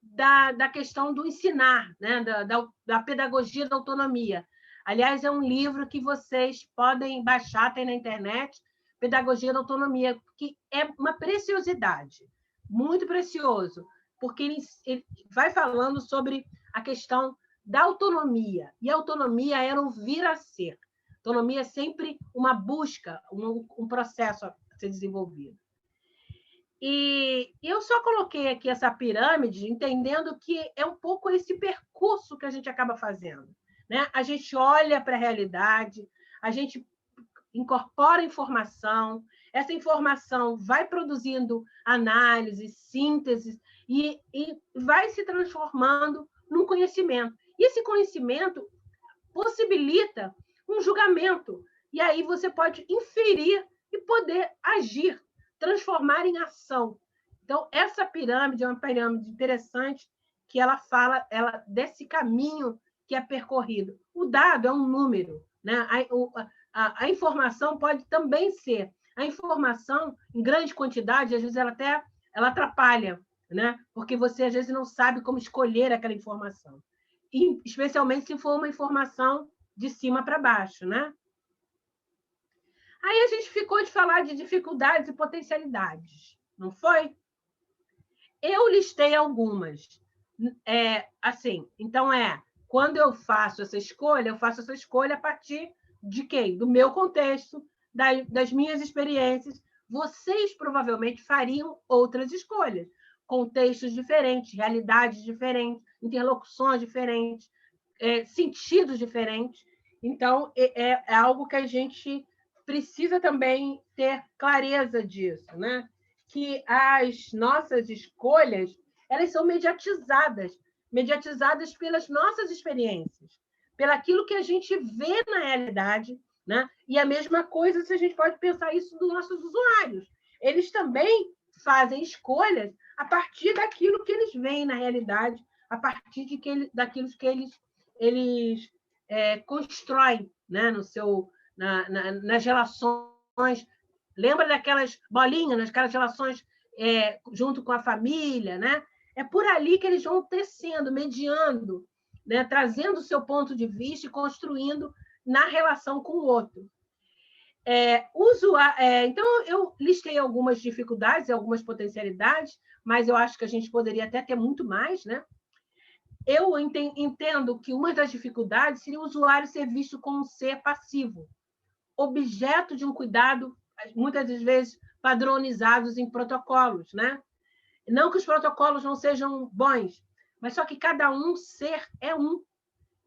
da questão do ensinar, né? da pedagogia da autonomia. Aliás, é um livro que vocês podem baixar, tem na internet, Pedagogia da Autonomia, que é uma preciosidade, muito precioso, porque ele vai falando sobre a questão da autonomia, e a autonomia era um vir a ser. Autonomia é sempre uma busca, um processo a ser desenvolvido. E eu só coloquei aqui essa pirâmide, entendendo que é um pouco esse percurso que a gente acaba fazendo, né? A gente olha para a realidade, a gente incorpora informação, essa informação vai produzindo análise, síntese, e vai se transformando num conhecimento. E esse conhecimento possibilita um julgamento, e aí você pode inferir e poder agir, transformar em ação. Então, essa pirâmide é uma pirâmide interessante, que ela fala desse caminho que é percorrido. O dado é um número, né? A informação pode também ser. A informação, em grande quantidade, às vezes ela atrapalha, né? Porque você, às vezes, não sabe como escolher aquela informação. E, especialmente se for uma informação de cima para baixo, né? Aí a gente ficou de falar de dificuldades e potencialidades, não foi? Eu listei algumas. Então, quando eu faço essa escolha a partir de quem? Do meu contexto, das minhas experiências. Vocês provavelmente fariam outras escolhas, contextos diferentes, realidades diferentes, interlocuções diferentes, sentidos diferentes. Então, é algo que a gente precisa também ter clareza disso, né? Que as nossas escolhas, elas são mediatizadas pelas nossas experiências, pelaquilo que a gente vê na realidade, né? E a mesma coisa se a gente pode pensar isso dos nossos usuários. Eles também fazem escolhas a partir daquilo que eles veem na realidade, a partir daquilo que eles constroem, né? Nas relações. Lembra daquelas bolinhas, aquelas relações junto com a família, né? É por ali que eles vão tecendo, mediando, né? Trazendo o seu ponto de vista e construindo na relação com o outro. Então, eu listei algumas dificuldades e algumas potencialidades, mas eu acho que a gente poderia até ter muito mais, né? eu entendo que uma das dificuldades seria o usuário ser visto como um ser passivo, objeto de um cuidado, muitas das vezes padronizados em protocolos, né? Não que os protocolos não sejam bons, mas só que cada um ser é um.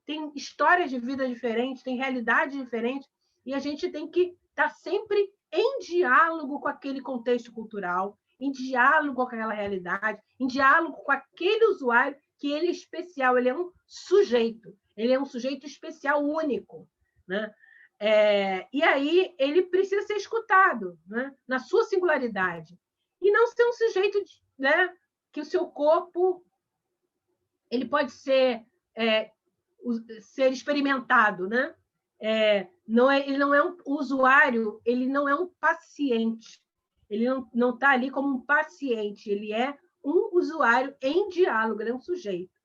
Tem histórias de vida diferentes, tem realidades diferentes, e a gente tem que estar sempre em diálogo com aquele contexto cultural, em diálogo com aquela realidade, em diálogo com aquele usuário, que ele é especial, ele é um sujeito especial, único, né? E aí ele precisa ser escutado, né? Na sua singularidade, e não ser um sujeito, né? Que o seu corpo ele pode ser experimentado, né? Ele não é um usuário, ele não é um paciente, ele não está ali como um paciente, ele é um usuário em diálogo, ele é um sujeito.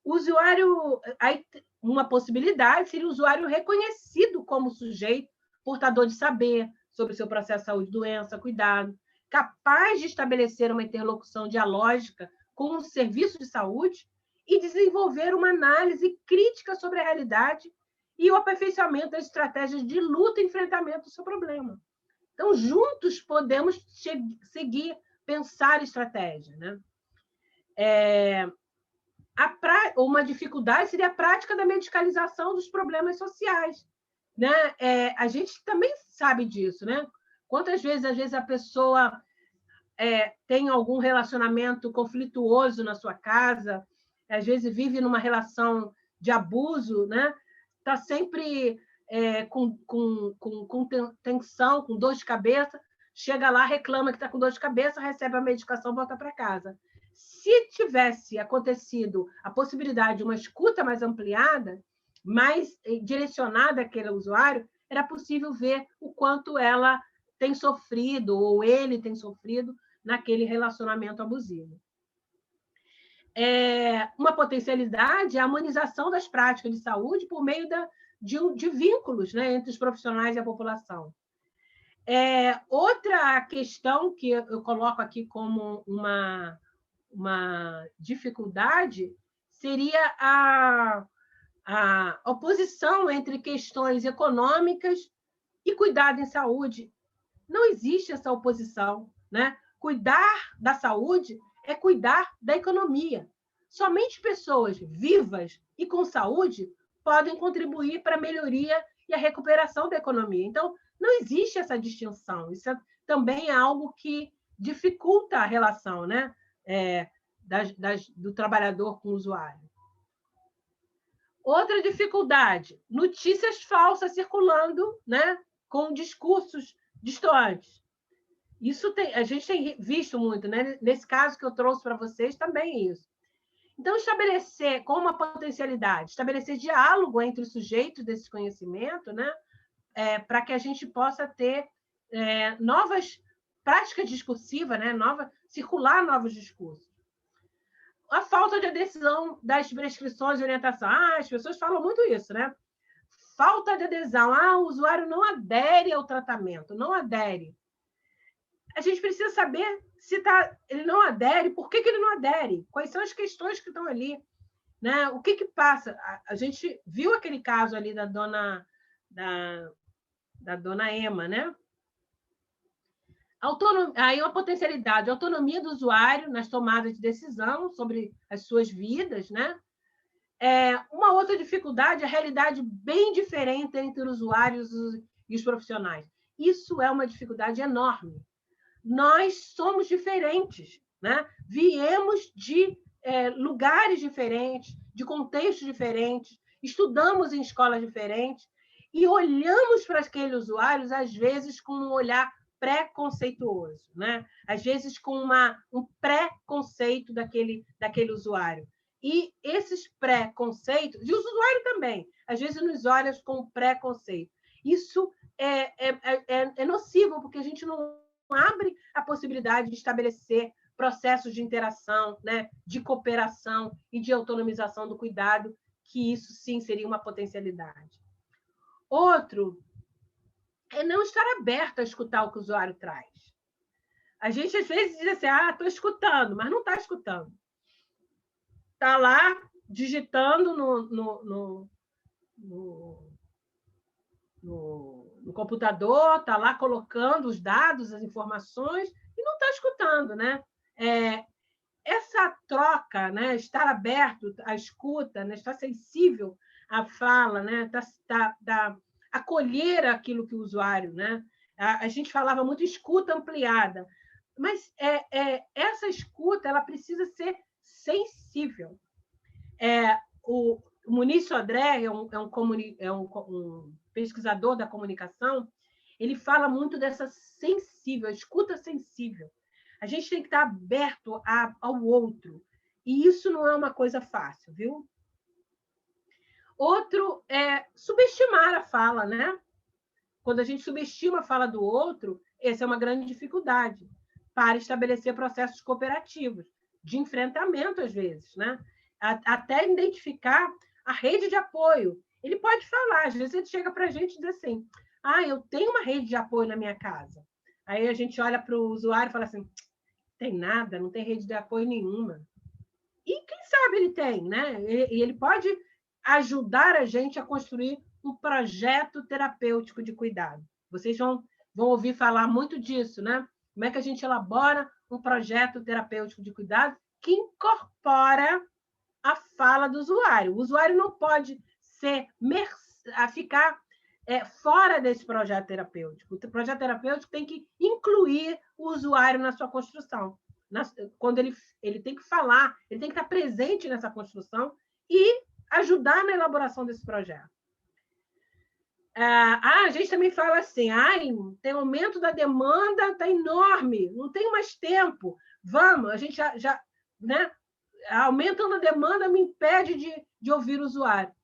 O usuário, aí, uma possibilidade seria o usuário reconhecido como sujeito, portador de saber sobre o seu processo de saúde, doença, cuidado, capaz de estabelecer uma interlocução dialógica com o serviço de saúde e desenvolver uma análise crítica sobre a realidade e o aperfeiçoamento das estratégias de luta e enfrentamento do seu problema. Então, juntos podemos seguir, pensar estratégia, né? Uma dificuldade seria a prática da medicalização dos problemas sociais, né? A gente também sabe disso, né? Quantas vezes, às vezes, a pessoa tem algum relacionamento conflituoso na sua casa, às vezes vive numa relação de abuso, né? Está sempre com tensão, com dor de cabeça, chega lá, reclama que está com dor de cabeça, recebe a medicação, volta para casa. Se tivesse acontecido a possibilidade de uma escuta mais ampliada, mais direcionada àquele usuário, era possível ver o quanto ela tem sofrido, ou ele tem sofrido, naquele relacionamento abusivo. Uma potencialidade é a humanização das práticas de saúde por meio de vínculos, né, entre os profissionais e a população. Outra questão que eu coloco aqui como uma dificuldade seria a oposição entre questões econômicas e cuidado em saúde. Não existe essa oposição, né? Cuidar da saúde é cuidar da economia. Somente pessoas vivas e com saúde podem contribuir para a melhoria e a recuperação da economia. Então, não existe essa distinção. Isso também é algo que dificulta a relação, né? Do trabalhador com o usuário. Outra dificuldade, notícias falsas circulando, né? Com discursos distantes. Isso a gente tem visto muito, né? Nesse caso que eu trouxe para vocês, também é isso. Então, estabelecer como uma potencialidade, estabelecer diálogo entre os sujeitos desse conhecimento, né? Para que a gente possa ter novas práticas discursivas, né? Circular novos discursos. A falta de adesão das prescrições de orientação. As pessoas falam muito isso, né? Falta de adesão. O usuário não adere ao tratamento, não adere. A gente precisa saber se ele não adere, por que ele não adere, quais são as questões que estão ali, né? O que passa. A gente viu aquele caso ali da dona Emma, né? Aí uma potencialidade, a autonomia do usuário nas tomadas de decisão sobre as suas vidas, né? Uma outra dificuldade é a realidade bem diferente entre os usuários e os profissionais. Isso é uma dificuldade enorme. Nós somos diferentes, né? Viemos de lugares diferentes, de contextos diferentes, estudamos em escolas diferentes e olhamos para aqueles usuários, às vezes, com um olhar preconceituoso, né? Às vezes com um preconceito daquele usuário. E esses preconceitos, e os usuários também, às vezes nos olham com preconceito. Isso é nocivo, porque a gente não abre a possibilidade de estabelecer processos de interação, né? De cooperação e de autonomização do cuidado, que isso sim seria uma potencialidade. Outro é não estar aberto a escutar o que o usuário traz. A gente, às vezes, diz assim, estou escutando, mas não está escutando. Está lá digitando no computador, está lá colocando os dados, as informações, e não está escutando, né? Essa troca, né? Estar aberto à escuta, né? Estar sensível à fala, né? Acolher aquilo que o usuário, né? A gente falava muito escuta ampliada, mas essa escuta ela precisa ser sensível. O Muniz Sodré é um pesquisador da comunicação, ele fala muito dessa sensível, escuta sensível. A gente tem que estar aberto ao outro, e isso não é uma coisa fácil, viu? Outro é subestimar a fala, né? Quando a gente subestima a fala do outro, essa é uma grande dificuldade para estabelecer processos cooperativos, de enfrentamento, às vezes, né? Até identificar a rede de apoio. Ele pode falar, às vezes ele chega para a gente e diz assim, eu tenho uma rede de apoio na minha casa. Aí a gente olha para o usuário e fala assim, tem nada, não tem rede de apoio nenhuma. E quem sabe ele tem, né? E ele pode ajudar a gente a construir um projeto terapêutico de cuidado. Vocês vão ouvir falar muito disso, né? Como é que a gente elabora um projeto terapêutico de cuidado que incorpora a fala do usuário. O usuário não pode ficar fora desse projeto terapêutico. O projeto terapêutico tem que incluir o usuário na sua construção. Quando ele tem que falar, ele tem que estar presente nessa construção e ajudar na elaboração desse projeto. A gente também fala assim, tem aumento da demanda, está enorme, não tem mais tempo. Vamos, a gente já né? Aumentando a demanda me impede de ouvir o usuário.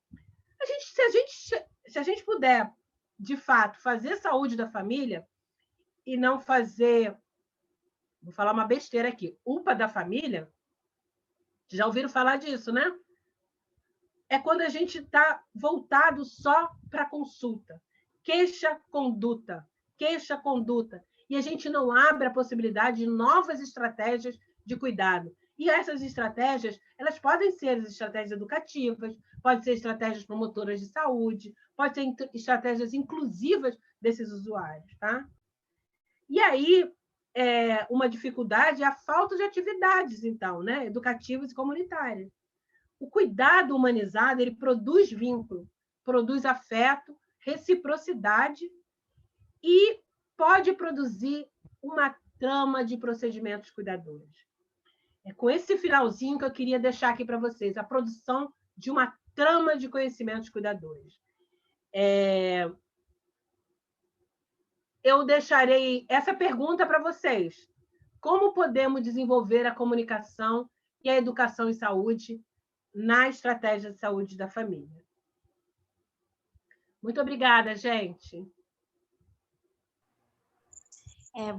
Se a gente puder, de fato, fazer saúde da família e não fazer, vou falar uma besteira aqui, UPA da família, já ouviram falar disso, né? É quando a gente está voltado só para consulta. Queixa-conduta. E a gente não abre a possibilidade de novas estratégias de cuidado. E essas estratégias, elas podem ser as estratégias educativas, podem ser estratégias promotoras de saúde, podem ser estratégias inclusivas desses usuários, tá? E aí, uma dificuldade é a falta de atividades, então, né? Educativas e comunitárias. O cuidado humanizado, ele produz vínculo, produz afeto, reciprocidade e pode produzir uma trama de procedimentos cuidadores. É com esse finalzinho que eu queria deixar aqui para vocês, a produção de uma trama de conhecimentos cuidadores. Eu deixarei essa pergunta para vocês. Como podemos desenvolver a comunicação e a educação em saúde na estratégia de saúde da família? Muito obrigada, gente.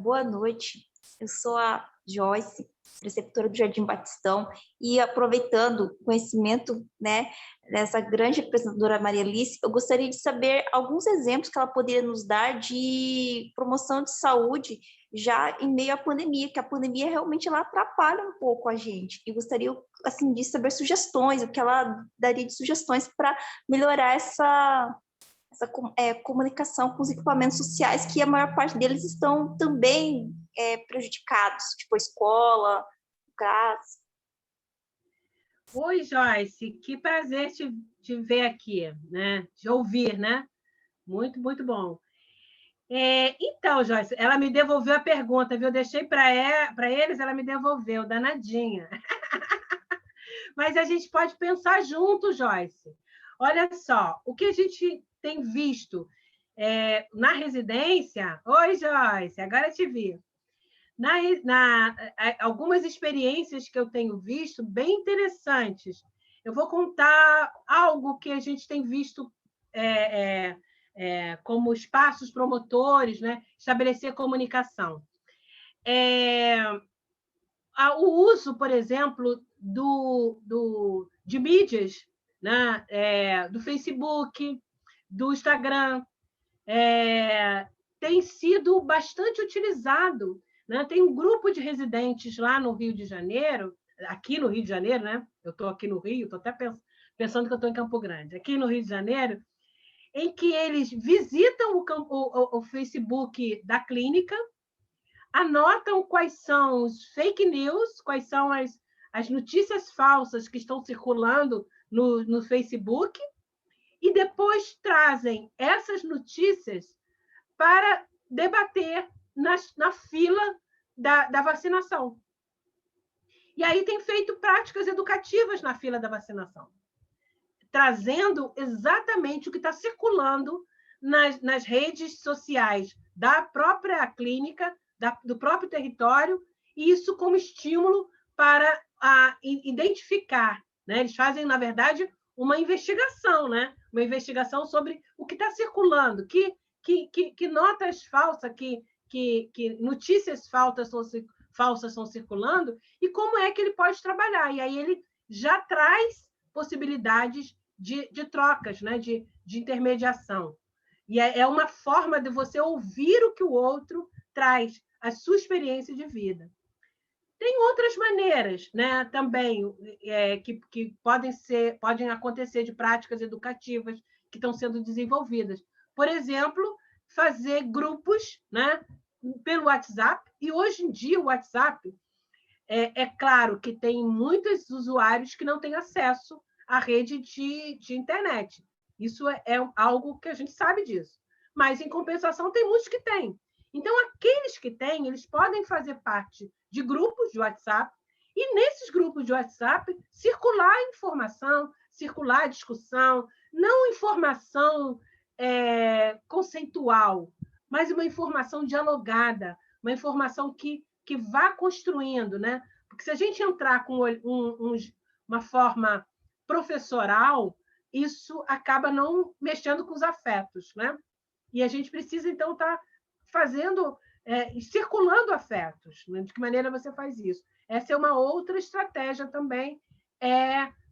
Boa noite. Eu sou a Joyce, preceptora do Jardim Batistão, e aproveitando o conhecimento, né, dessa grande apresentadora Maria Alice, eu gostaria de saber alguns exemplos que ela poderia nos dar de promoção de saúde já em meio à pandemia, que a pandemia realmente ela atrapalha um pouco a gente. E gostaria, assim, de saber sugestões, o que ela daria de sugestões para melhorar essa comunicação com os equipamentos sociais, que a maior parte deles estão também prejudicados, tipo a escola, o CRAS. Oi, Joyce, que prazer te ver aqui, né? De ouvir, né? Muito, muito bom. Então, Joyce, ela me devolveu a pergunta, viu? Eu deixei para eles, ela me devolveu, danadinha. Mas a gente pode pensar junto, Joyce. Olha só, o que a gente tem visto na residência... Oi, Joyce, agora eu te vi. Algumas experiências que eu tenho visto bem interessantes. Eu vou contar algo que a gente tem visto como espaços promotores, né? Estabelecer comunicação. O uso, por exemplo, de mídias, né? Do Facebook, do Instagram, tem sido bastante utilizado, né? Tem um grupo de residentes lá no Rio de Janeiro, aqui no Rio de Janeiro, né? Eu estou aqui no Rio, estou até pensando que eu estou em Campo Grande. Aqui no Rio de Janeiro, em que eles visitam o Facebook da clínica, anotam quais são os fake news, quais são as notícias falsas que estão circulando no Facebook, e depois trazem essas notícias para debater na fila da vacinação. E aí tem feito práticas educativas na fila da vacinação, trazendo exatamente o que está circulando nas redes sociais da própria clínica, do próprio território, e isso como estímulo para identificar, né? Eles fazem, na verdade, uma investigação, né? Uma investigação sobre o que está circulando, que notas falsas, que notícias falsas estão circulando, e como é que ele pode trabalhar. E aí ele já traz possibilidades de trocas, né? de intermediação. E é uma forma de você ouvir o que o outro traz, a sua experiência de vida. Tem outras maneiras, né, também, que podem acontecer de práticas educativas que estão sendo desenvolvidas. Por exemplo, fazer grupos, né, pelo WhatsApp, e hoje em dia o WhatsApp, é claro que tem muitos usuários que não têm acesso à rede de internet. Isso é algo que a gente sabe disso. Mas, em compensação, tem muitos que têm. Então, aqueles que têm, eles podem fazer parte de grupos de WhatsApp, e nesses grupos de WhatsApp circular informação, circular discussão, não informação conceitual, mas uma informação dialogada, uma informação que vá construindo, né? Porque se a gente entrar com uma forma professoral, isso acaba não mexendo com os afetos, né? E a gente precisa, então, estar fazendo, circulando afetos. Né? De que maneira você faz isso? Essa é uma outra estratégia também,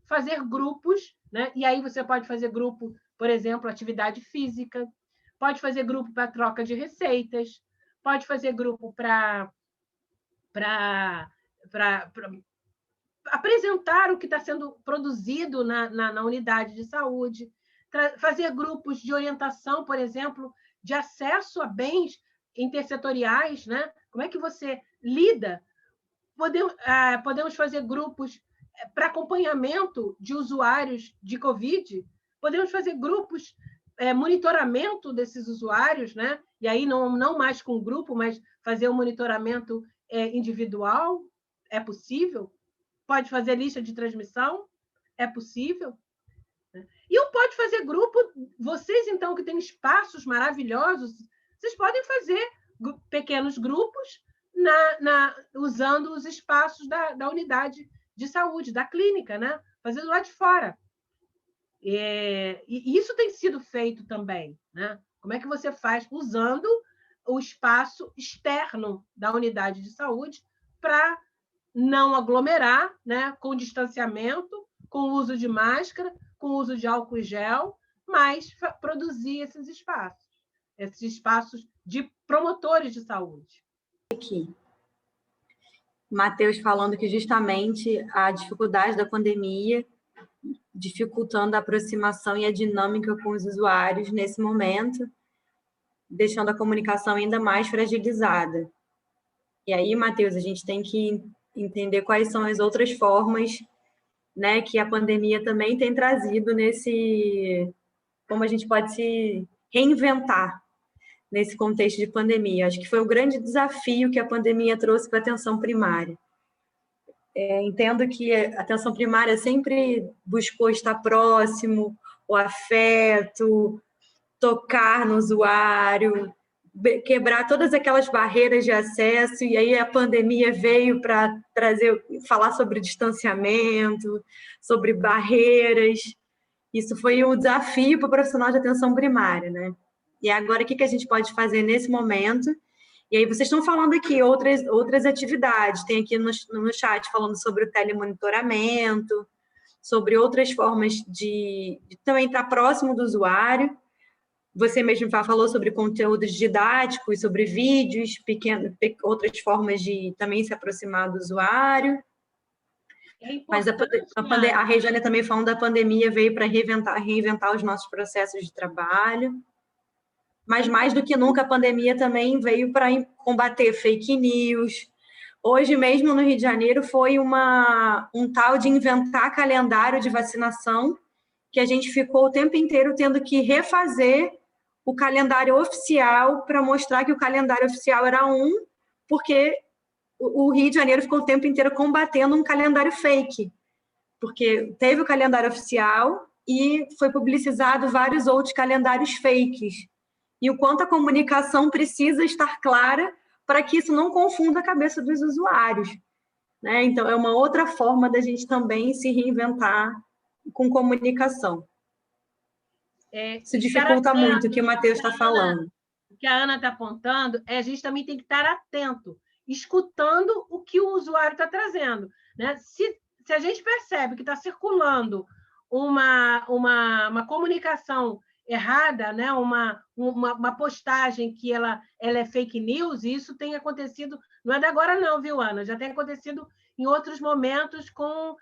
fazer grupos, né? E aí você pode fazer grupo, por exemplo, atividade física, pode fazer grupo para troca de receitas, pode fazer grupo para apresentar o que está sendo produzido na unidade de saúde, fazer grupos de orientação, por exemplo, de acesso a bens intersetoriais, né? Como é que você lida? Podemos fazer grupos para acompanhamento de usuários de Covid, podemos fazer grupos, monitoramento desses usuários, né? E aí não mais com grupo, mas fazer um monitoramento individual, é possível? Pode fazer lista de transmissão? É possível? E pode fazer grupo, vocês, então, que têm espaços maravilhosos, vocês podem fazer pequenos grupos usando os espaços da unidade de saúde, da clínica, né? Fazendo lá de fora. E isso tem sido feito também, né? Como é que você faz usando o espaço externo da unidade de saúde para não aglomerar, né? Com distanciamento, com o uso de máscara, com o uso de álcool gel, mas produzir esses espaços de promotores de saúde. Aqui. Matheus falando que justamente a dificuldade da pandemia dificultando a aproximação e a dinâmica com os usuários nesse momento, deixando a comunicação ainda mais fragilizada. E aí, Matheus, a gente tem que entender quais são as outras formas, né, que a pandemia também tem trazido como a gente pode se reinventar nesse contexto de pandemia. Acho que foi o grande desafio que a pandemia trouxe para a atenção primária. Entendo que a atenção primária sempre buscou estar próximo, o afeto, tocar no usuário, quebrar todas aquelas barreiras de acesso, e aí a pandemia veio para falar sobre distanciamento, sobre barreiras. Isso foi um desafio para o profissional de atenção primária, né? E agora, o que a gente pode fazer nesse momento? E aí, vocês estão falando aqui outras atividades, tem aqui no chat falando sobre o telemonitoramento, sobre outras formas de também estar próximo do usuário. Você mesmo falou sobre conteúdos didáticos, sobre vídeos, outras formas de também se aproximar do usuário. Mas a Regiane também falando da pandemia veio para reinventar os nossos processos de trabalho. Mas mais do que nunca a pandemia também veio para combater fake news. Hoje mesmo no Rio de Janeiro foi um tal de inventar calendário de vacinação, que a gente ficou o tempo inteiro tendo que refazer o calendário oficial para mostrar que o calendário oficial era porque o Rio de Janeiro ficou o tempo inteiro combatendo um calendário fake, porque teve o calendário oficial e foi publicizado vários outros calendários fakes. E o quanto a comunicação precisa estar clara para que isso não confunda a cabeça dos usuários, né? Então, é uma outra forma da gente também se reinventar com comunicação. Isso dificulta muito o que o Matheus está falando. O que a Ana está apontando a gente também tem que estar atento, escutando o que o usuário está trazendo, né? Se a gente percebe que está circulando uma comunicação errada, né? uma postagem que ela é fake news, e isso tem acontecido, não é de agora não, viu, Ana? Já tem acontecido em outros momentos com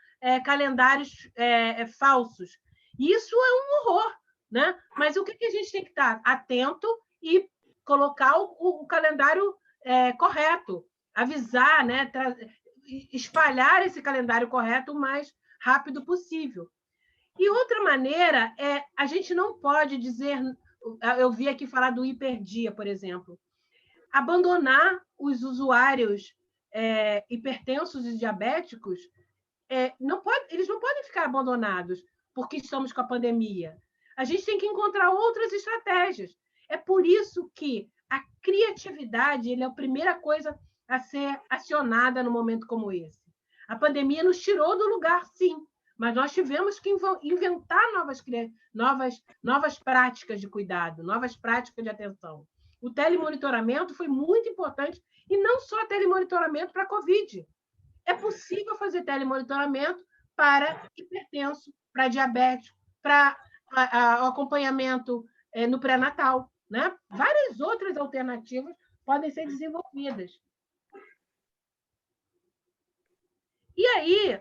calendários falsos. Isso é um horror, né? Mas o que a gente tem que estar atento e colocar o calendário correto, avisar, né? Espalhar esse calendário correto o mais rápido possível. E outra maneira a gente não pode dizer, eu vi aqui falar do hiperdia, por exemplo, abandonar os usuários hipertensos e diabéticos, eles não podem ficar abandonados porque estamos com a pandemia. A gente tem que encontrar outras estratégias. É por isso que a criatividade é a primeira coisa a ser acionada num momento como esse. A pandemia nos tirou do lugar, sim, mas nós tivemos que inventar novas práticas de cuidado, novas práticas de atenção. O telemonitoramento foi muito importante, e não só telemonitoramento para a Covid. É possível fazer telemonitoramento para hipertenso, para diabético, para o acompanhamento no pré-natal, né? Várias outras alternativas podem ser desenvolvidas. E aí,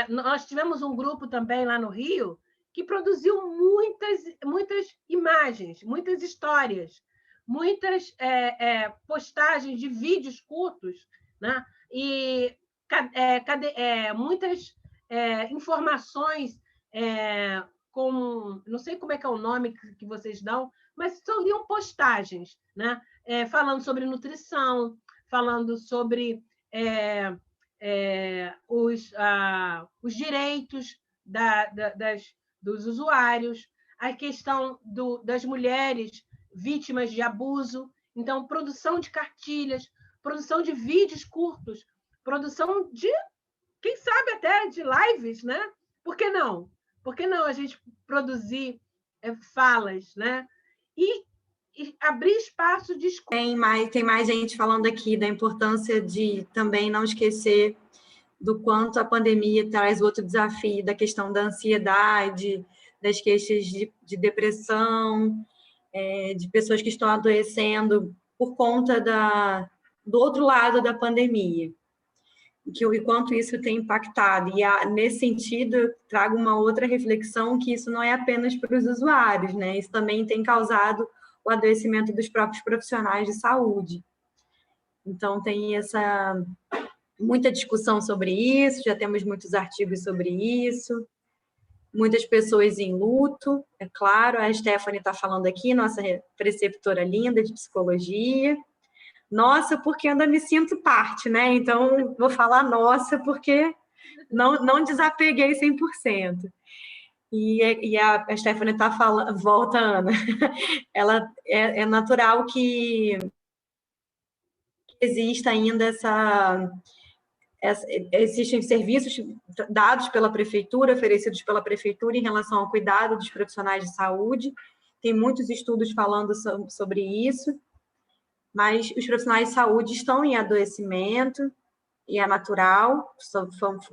nós tivemos um grupo também lá no Rio que produziu muitas imagens, muitas histórias, muitas postagens de vídeos curtos, né? E muitas informações não sei como é que é o nome que vocês dão, mas seriam postagens, né? Falando sobre nutrição, falando sobre os direitos dos usuários, a questão das mulheres vítimas de abuso. Então, produção de cartilhas, produção de vídeos curtos, produção de, quem sabe, até de lives, né? Por que não? Por que não a gente produzir falas, né? E abrir espaço de escuta. Tem mais gente falando aqui da importância de também não esquecer do quanto a pandemia traz outro desafio da questão da ansiedade, das queixas de depressão, de pessoas que estão adoecendo por conta do outro lado da pandemia, e quanto isso tem impactado. E nesse sentido, eu trago uma outra reflexão, que isso não é apenas para os usuários, né? Isso também tem causado o adoecimento dos próprios profissionais de saúde. Então, tem muita discussão sobre isso, já temos muitos artigos sobre isso, muitas pessoas em luto, é claro. A Stephanie está falando aqui, nossa preceptora linda de psicologia. Nossa, porque ainda me sinto parte, né? Então, vou falar nossa, porque não desapeguei 100%. E a Stephanie está falando, volta, Ana, ela é natural que exista ainda existem serviços dados pela prefeitura, oferecidos pela prefeitura em relação ao cuidado dos profissionais de saúde. Tem muitos estudos falando sobre isso, mas os profissionais de saúde estão em adoecimento, e é natural.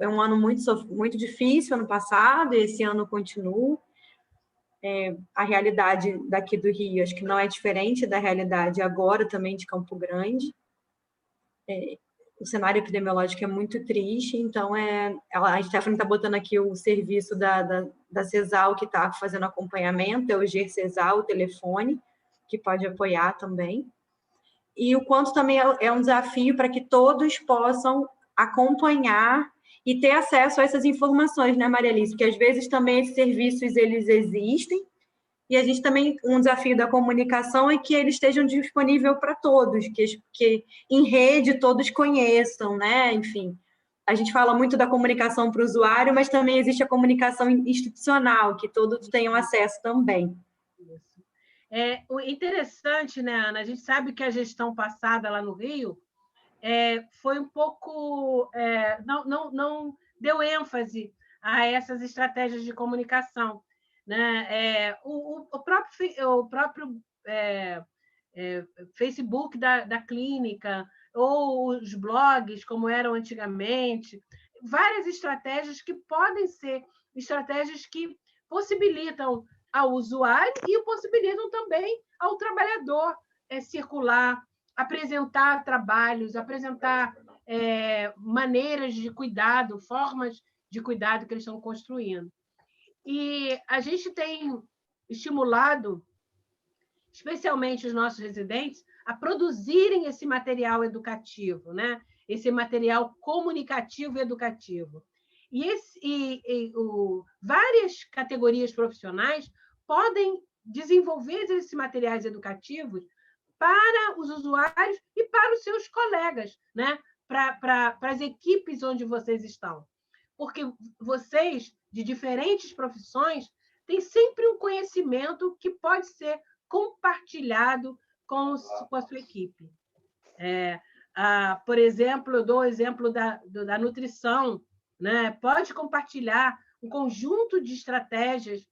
É um ano muito difícil, ano passado, e esse ano continua. A realidade daqui do Rio, acho que não é diferente da realidade agora também de Campo Grande. o cenário epidemiológico é muito triste, então a Stephanie está botando aqui o serviço da CESAL, que está fazendo acompanhamento, é o GCESAL, o telefone, que pode apoiar também. E o quanto também é um desafio para que todos possam acompanhar e ter acesso a essas informações, né, Maria Alice? Porque às vezes também esses serviços, eles existem, e a gente também, um desafio da comunicação é que eles estejam disponíveis para todos, que em rede todos conheçam, né? Enfim, a gente fala muito da comunicação para o usuário, mas também existe a comunicação institucional, que todos tenham acesso também. Isso. O interessante, né, Ana? A gente sabe que a gestão passada lá no Rio foi um pouco... não deu ênfase a essas estratégias de comunicação, né? O próprio Facebook da clínica, ou os blogs, como eram antigamente, várias estratégias que podem ser estratégias que possibilitam ao usuário e possibilitam também ao trabalhador circular, apresentar trabalhos, apresentar maneiras de cuidado, formas de cuidado que eles estão construindo. E a gente tem estimulado, especialmente os nossos residentes, a produzirem esse material educativo, né? Esse material comunicativo e educativo. Várias categorias profissionais podem desenvolver esses materiais educativos para os usuários e para os seus colegas, né? Para as equipes onde vocês estão. Porque vocês, de diferentes profissões, têm sempre um conhecimento que pode ser compartilhado com a sua equipe. Por exemplo, eu dou o exemplo da nutrição, né? Pode compartilhar um conjunto de estratégias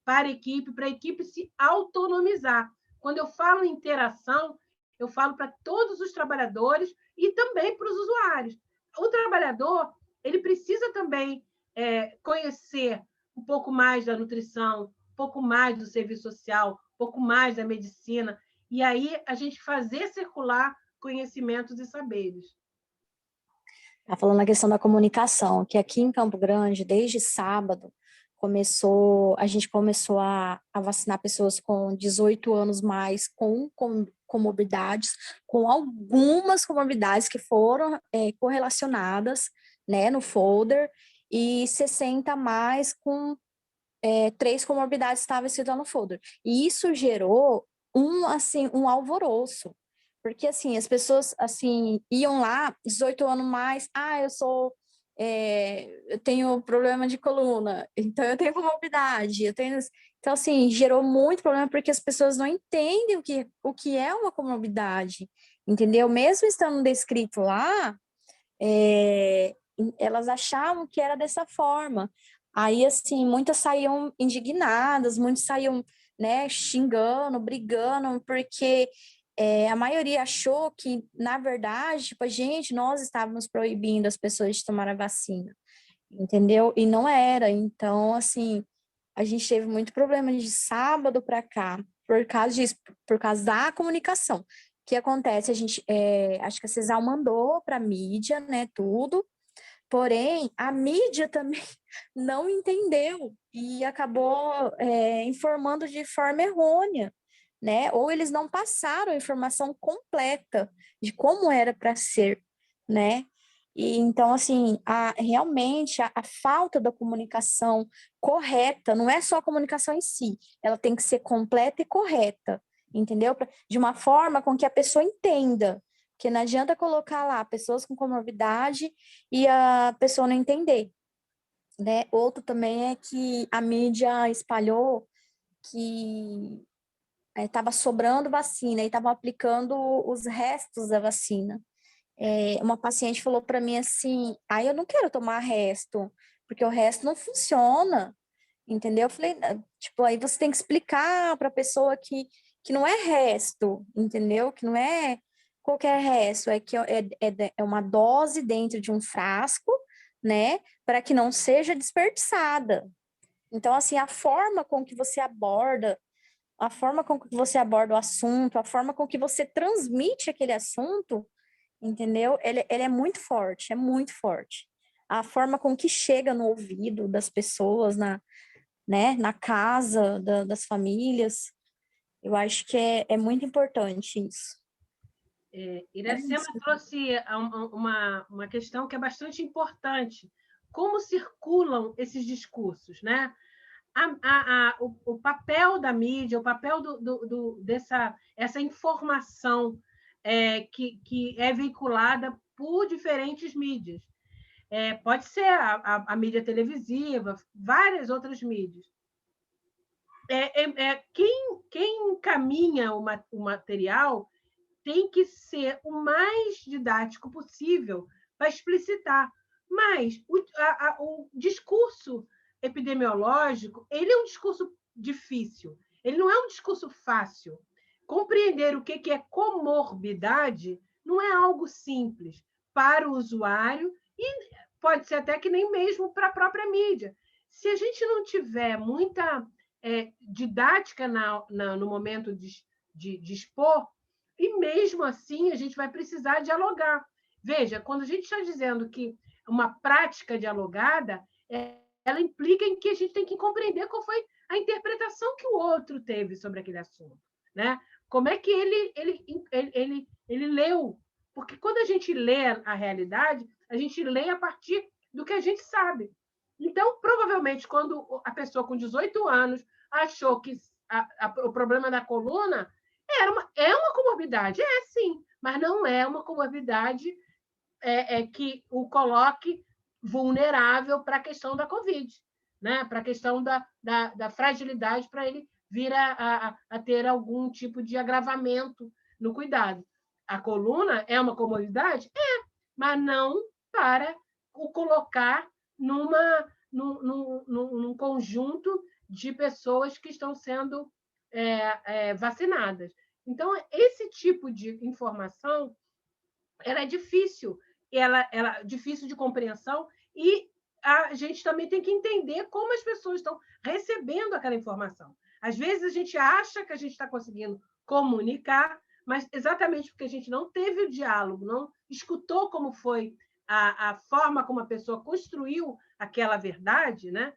para a equipe se autonomizar. Quando eu falo em interação, eu falo para todos os trabalhadores e também para os usuários. O trabalhador, ele precisa também conhecer um pouco mais da nutrição, um pouco mais do serviço social, um pouco mais da medicina, e aí a gente fazer circular conhecimentos e saberes. Está falando na questão da comunicação, que aqui em Campo Grande, desde sábado, a gente começou a vacinar pessoas com 18 anos mais, com comorbidades, com algumas comorbidades que foram correlacionadas, né, no folder, e 60 mais com 3 comorbidades estavam escritas no folder. E isso gerou um alvoroço, porque assim, as pessoas assim, iam lá, 18 anos mais, eu tenho problema de coluna, então eu tenho comorbidade, então assim, gerou muito problema porque as pessoas não entendem o que é uma comorbidade, entendeu? Mesmo estando descrito lá, elas achavam que era dessa forma. Aí, assim, muitas saíam indignadas, muitos saíam, né, xingando, brigando, porque a maioria achou que, na verdade, tipo, nós estávamos proibindo as pessoas de tomar a vacina, entendeu? E não era. Então, assim, a gente teve muito problema de sábado para cá, por causa disso, por causa da comunicação. O que acontece? Acho que a CESAL mandou para a mídia, né, tudo, porém, a mídia também não entendeu e acabou informando de forma errônea, né? Ou eles não passaram a informação completa de como era para ser, né? E então, assim, realmente a falta da comunicação correta, não é só a comunicação em si, ela tem que ser completa e correta, entendeu? De uma forma com que a pessoa entenda, porque não adianta colocar lá pessoas com comorbidade e a pessoa não entender, né? Outro também é que a mídia espalhou que estava sobrando vacina e estavam aplicando os restos da vacina. Uma paciente falou para mim assim, eu não quero tomar resto, porque o resto não funciona, entendeu? Eu falei, tipo, aí você tem que explicar para a pessoa que não é resto, entendeu? Que não é qualquer resto, que é uma dose dentro de um frasco, né, para que não seja desperdiçada. Então, assim, a forma com que você aborda o assunto, a forma com que você transmite aquele assunto, entendeu? Ele é muito forte, é muito forte. A forma com que chega no ouvido das pessoas, né, na casa das famílias, eu acho que é muito importante isso. Iracema trouxe uma questão que é bastante importante. Como circulam esses discursos, né? O papel da mídia, o papel essa informação que é veiculada por diferentes mídias. Pode ser a mídia televisiva, várias outras mídias. Quem encaminha o material tem que ser o mais didático possível para explicitar. Mas o discurso epidemiológico, ele é um discurso difícil, ele não é um discurso fácil. Compreender o que é comorbidade não é algo simples para o usuário e pode ser até que nem mesmo para a própria mídia. Se a gente não tiver muita didática no momento de expor, e mesmo assim a gente vai precisar dialogar. Veja, quando a gente está dizendo que uma prática dialogada, ela implica em que a gente tem que compreender qual foi a interpretação que o outro teve sobre aquele assunto, né? Como é que ele leu? Porque quando a gente lê a realidade, a gente lê a partir do que a gente sabe. Então, provavelmente, quando a pessoa com 18 anos achou que o problema da coluna é uma comorbidade, sim, mas não é uma comorbidade que o coloque vulnerável para a questão da Covid, né? Para a questão da fragilidade, para ele vir a ter algum tipo de agravamento no cuidado. A coluna é uma comorbidade? Mas não para o colocar num conjunto de pessoas que estão sendo vacinadas. Então, esse tipo de informação ela é difícil, ela é difícil de compreensão e a gente também tem que entender como as pessoas estão recebendo aquela informação. Às vezes a gente acha que a gente está conseguindo comunicar, mas exatamente porque a gente não teve o diálogo, não escutou como foi a forma como a pessoa construiu aquela verdade, né?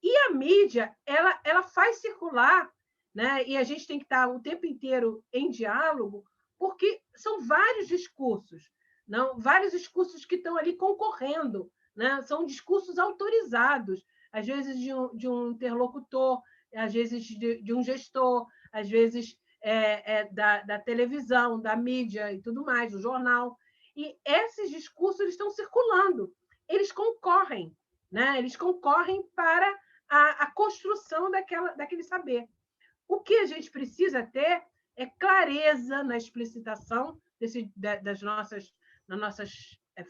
E a mídia, ela faz circular, né? E a gente tem que estar o tempo inteiro em diálogo, porque são vários discursos, não? Vários discursos que estão ali concorrendo, né? São discursos autorizados, às vezes de um interlocutor, às vezes de um gestor, às vezes da televisão, da mídia e tudo mais, do jornal. E esses discursos eles estão circulando, eles concorrem, né? Eles concorrem para a construção daquele saber. O que a gente precisa ter é clareza na explicitação das nossas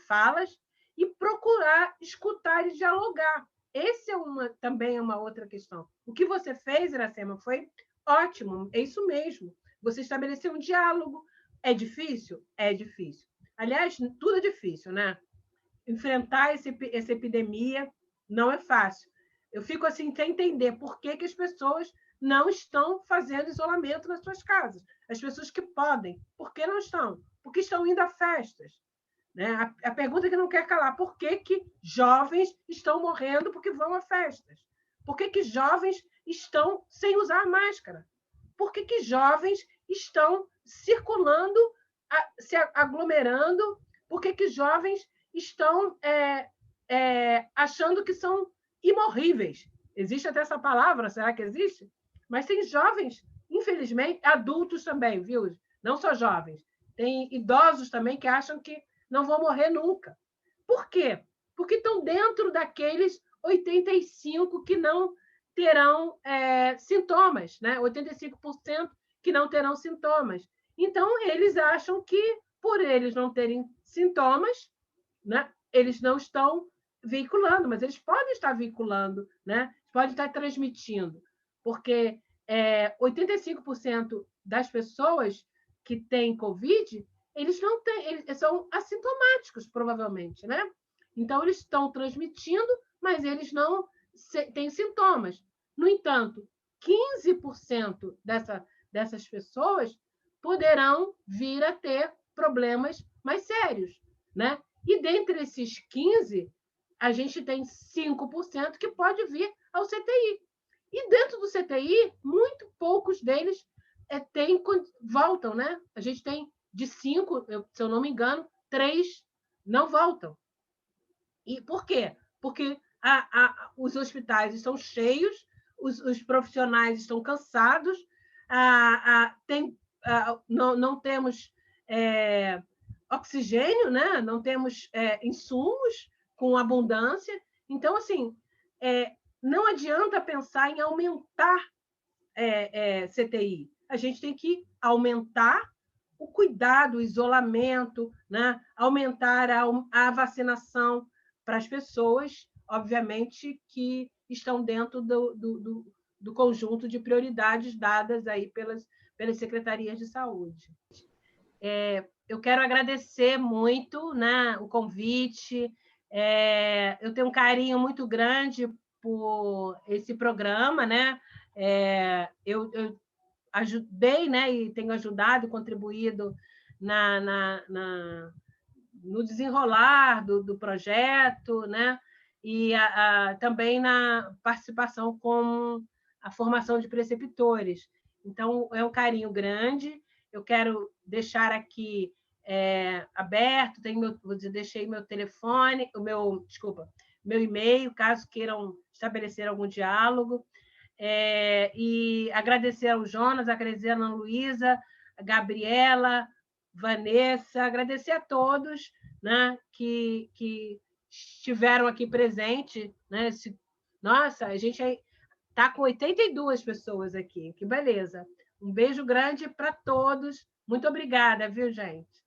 falas e procurar escutar e dialogar. Esse também é uma outra questão. O que você fez, Iracema, foi ótimo, é isso mesmo. Você estabeleceu um diálogo. É difícil? É difícil. Aliás, tudo é difícil, né? Enfrentar essa epidemia não é fácil. Eu fico assim, sem entender por que as pessoas não estão fazendo isolamento nas suas casas. As pessoas que podem, por que não estão? Porque estão indo a festas. Né? A pergunta que não quer calar, por que jovens estão morrendo porque vão a festas? Por que jovens estão sem usar máscara? Por que jovens estão circulando, se aglomerando? Por que jovens estão achando que são imorríveis? Existe até essa palavra, será que existe? Mas tem jovens, infelizmente, adultos também, viu? Não só jovens. Tem idosos também que acham que não vão morrer nunca. Por quê? Porque estão dentro daqueles 85% que não terão sintomas, né? 85% que não terão sintomas. Então, eles acham que, por eles não terem sintomas, né, eles não estão veiculando, mas eles podem estar veiculando, né? Podem estar transmitindo, porque 85% das pessoas que têm Covid, eles não têm, eles são assintomáticos, provavelmente, né? Então, eles estão transmitindo, mas eles não têm sintomas. No entanto, 15% dessas pessoas poderão vir a ter problemas mais sérios, né? E dentre esses 15, a gente tem 5% que pode vir ao CTI. E dentro do CTI, muito poucos deles voltam, né? A gente tem de 5, se eu não me engano, 3 não voltam. E por quê? Porque os hospitais estão cheios, os profissionais estão cansados, não temos oxigênio, né? Não temos insumos com abundância. Então, assim, não adianta pensar em aumentar CTI. A gente tem que aumentar o cuidado, o isolamento, né? Aumentar a vacinação para as pessoas, obviamente, que estão dentro do conjunto de prioridades dadas aí pelas secretarias de saúde. Eu quero agradecer muito, né, o convite. Eu tenho um carinho muito grande por esse programa, né? Eu ajudei, né, e tenho ajudado, contribuído no desenrolar do projeto, né? E também na participação com a formação de preceptores. Então, é um carinho grande. Eu quero deixar aqui aberto, deixei meu telefone, meu e-mail, caso queiram estabelecer algum diálogo. E agradecer ao Jonas, agradecer a Ana Luísa, a Gabriela, Vanessa, agradecer a todos, né, que estiveram aqui presentes. Né? Nossa, a gente está com 82 pessoas aqui, que beleza. Um beijo grande para todos. Muito obrigada, viu, gente?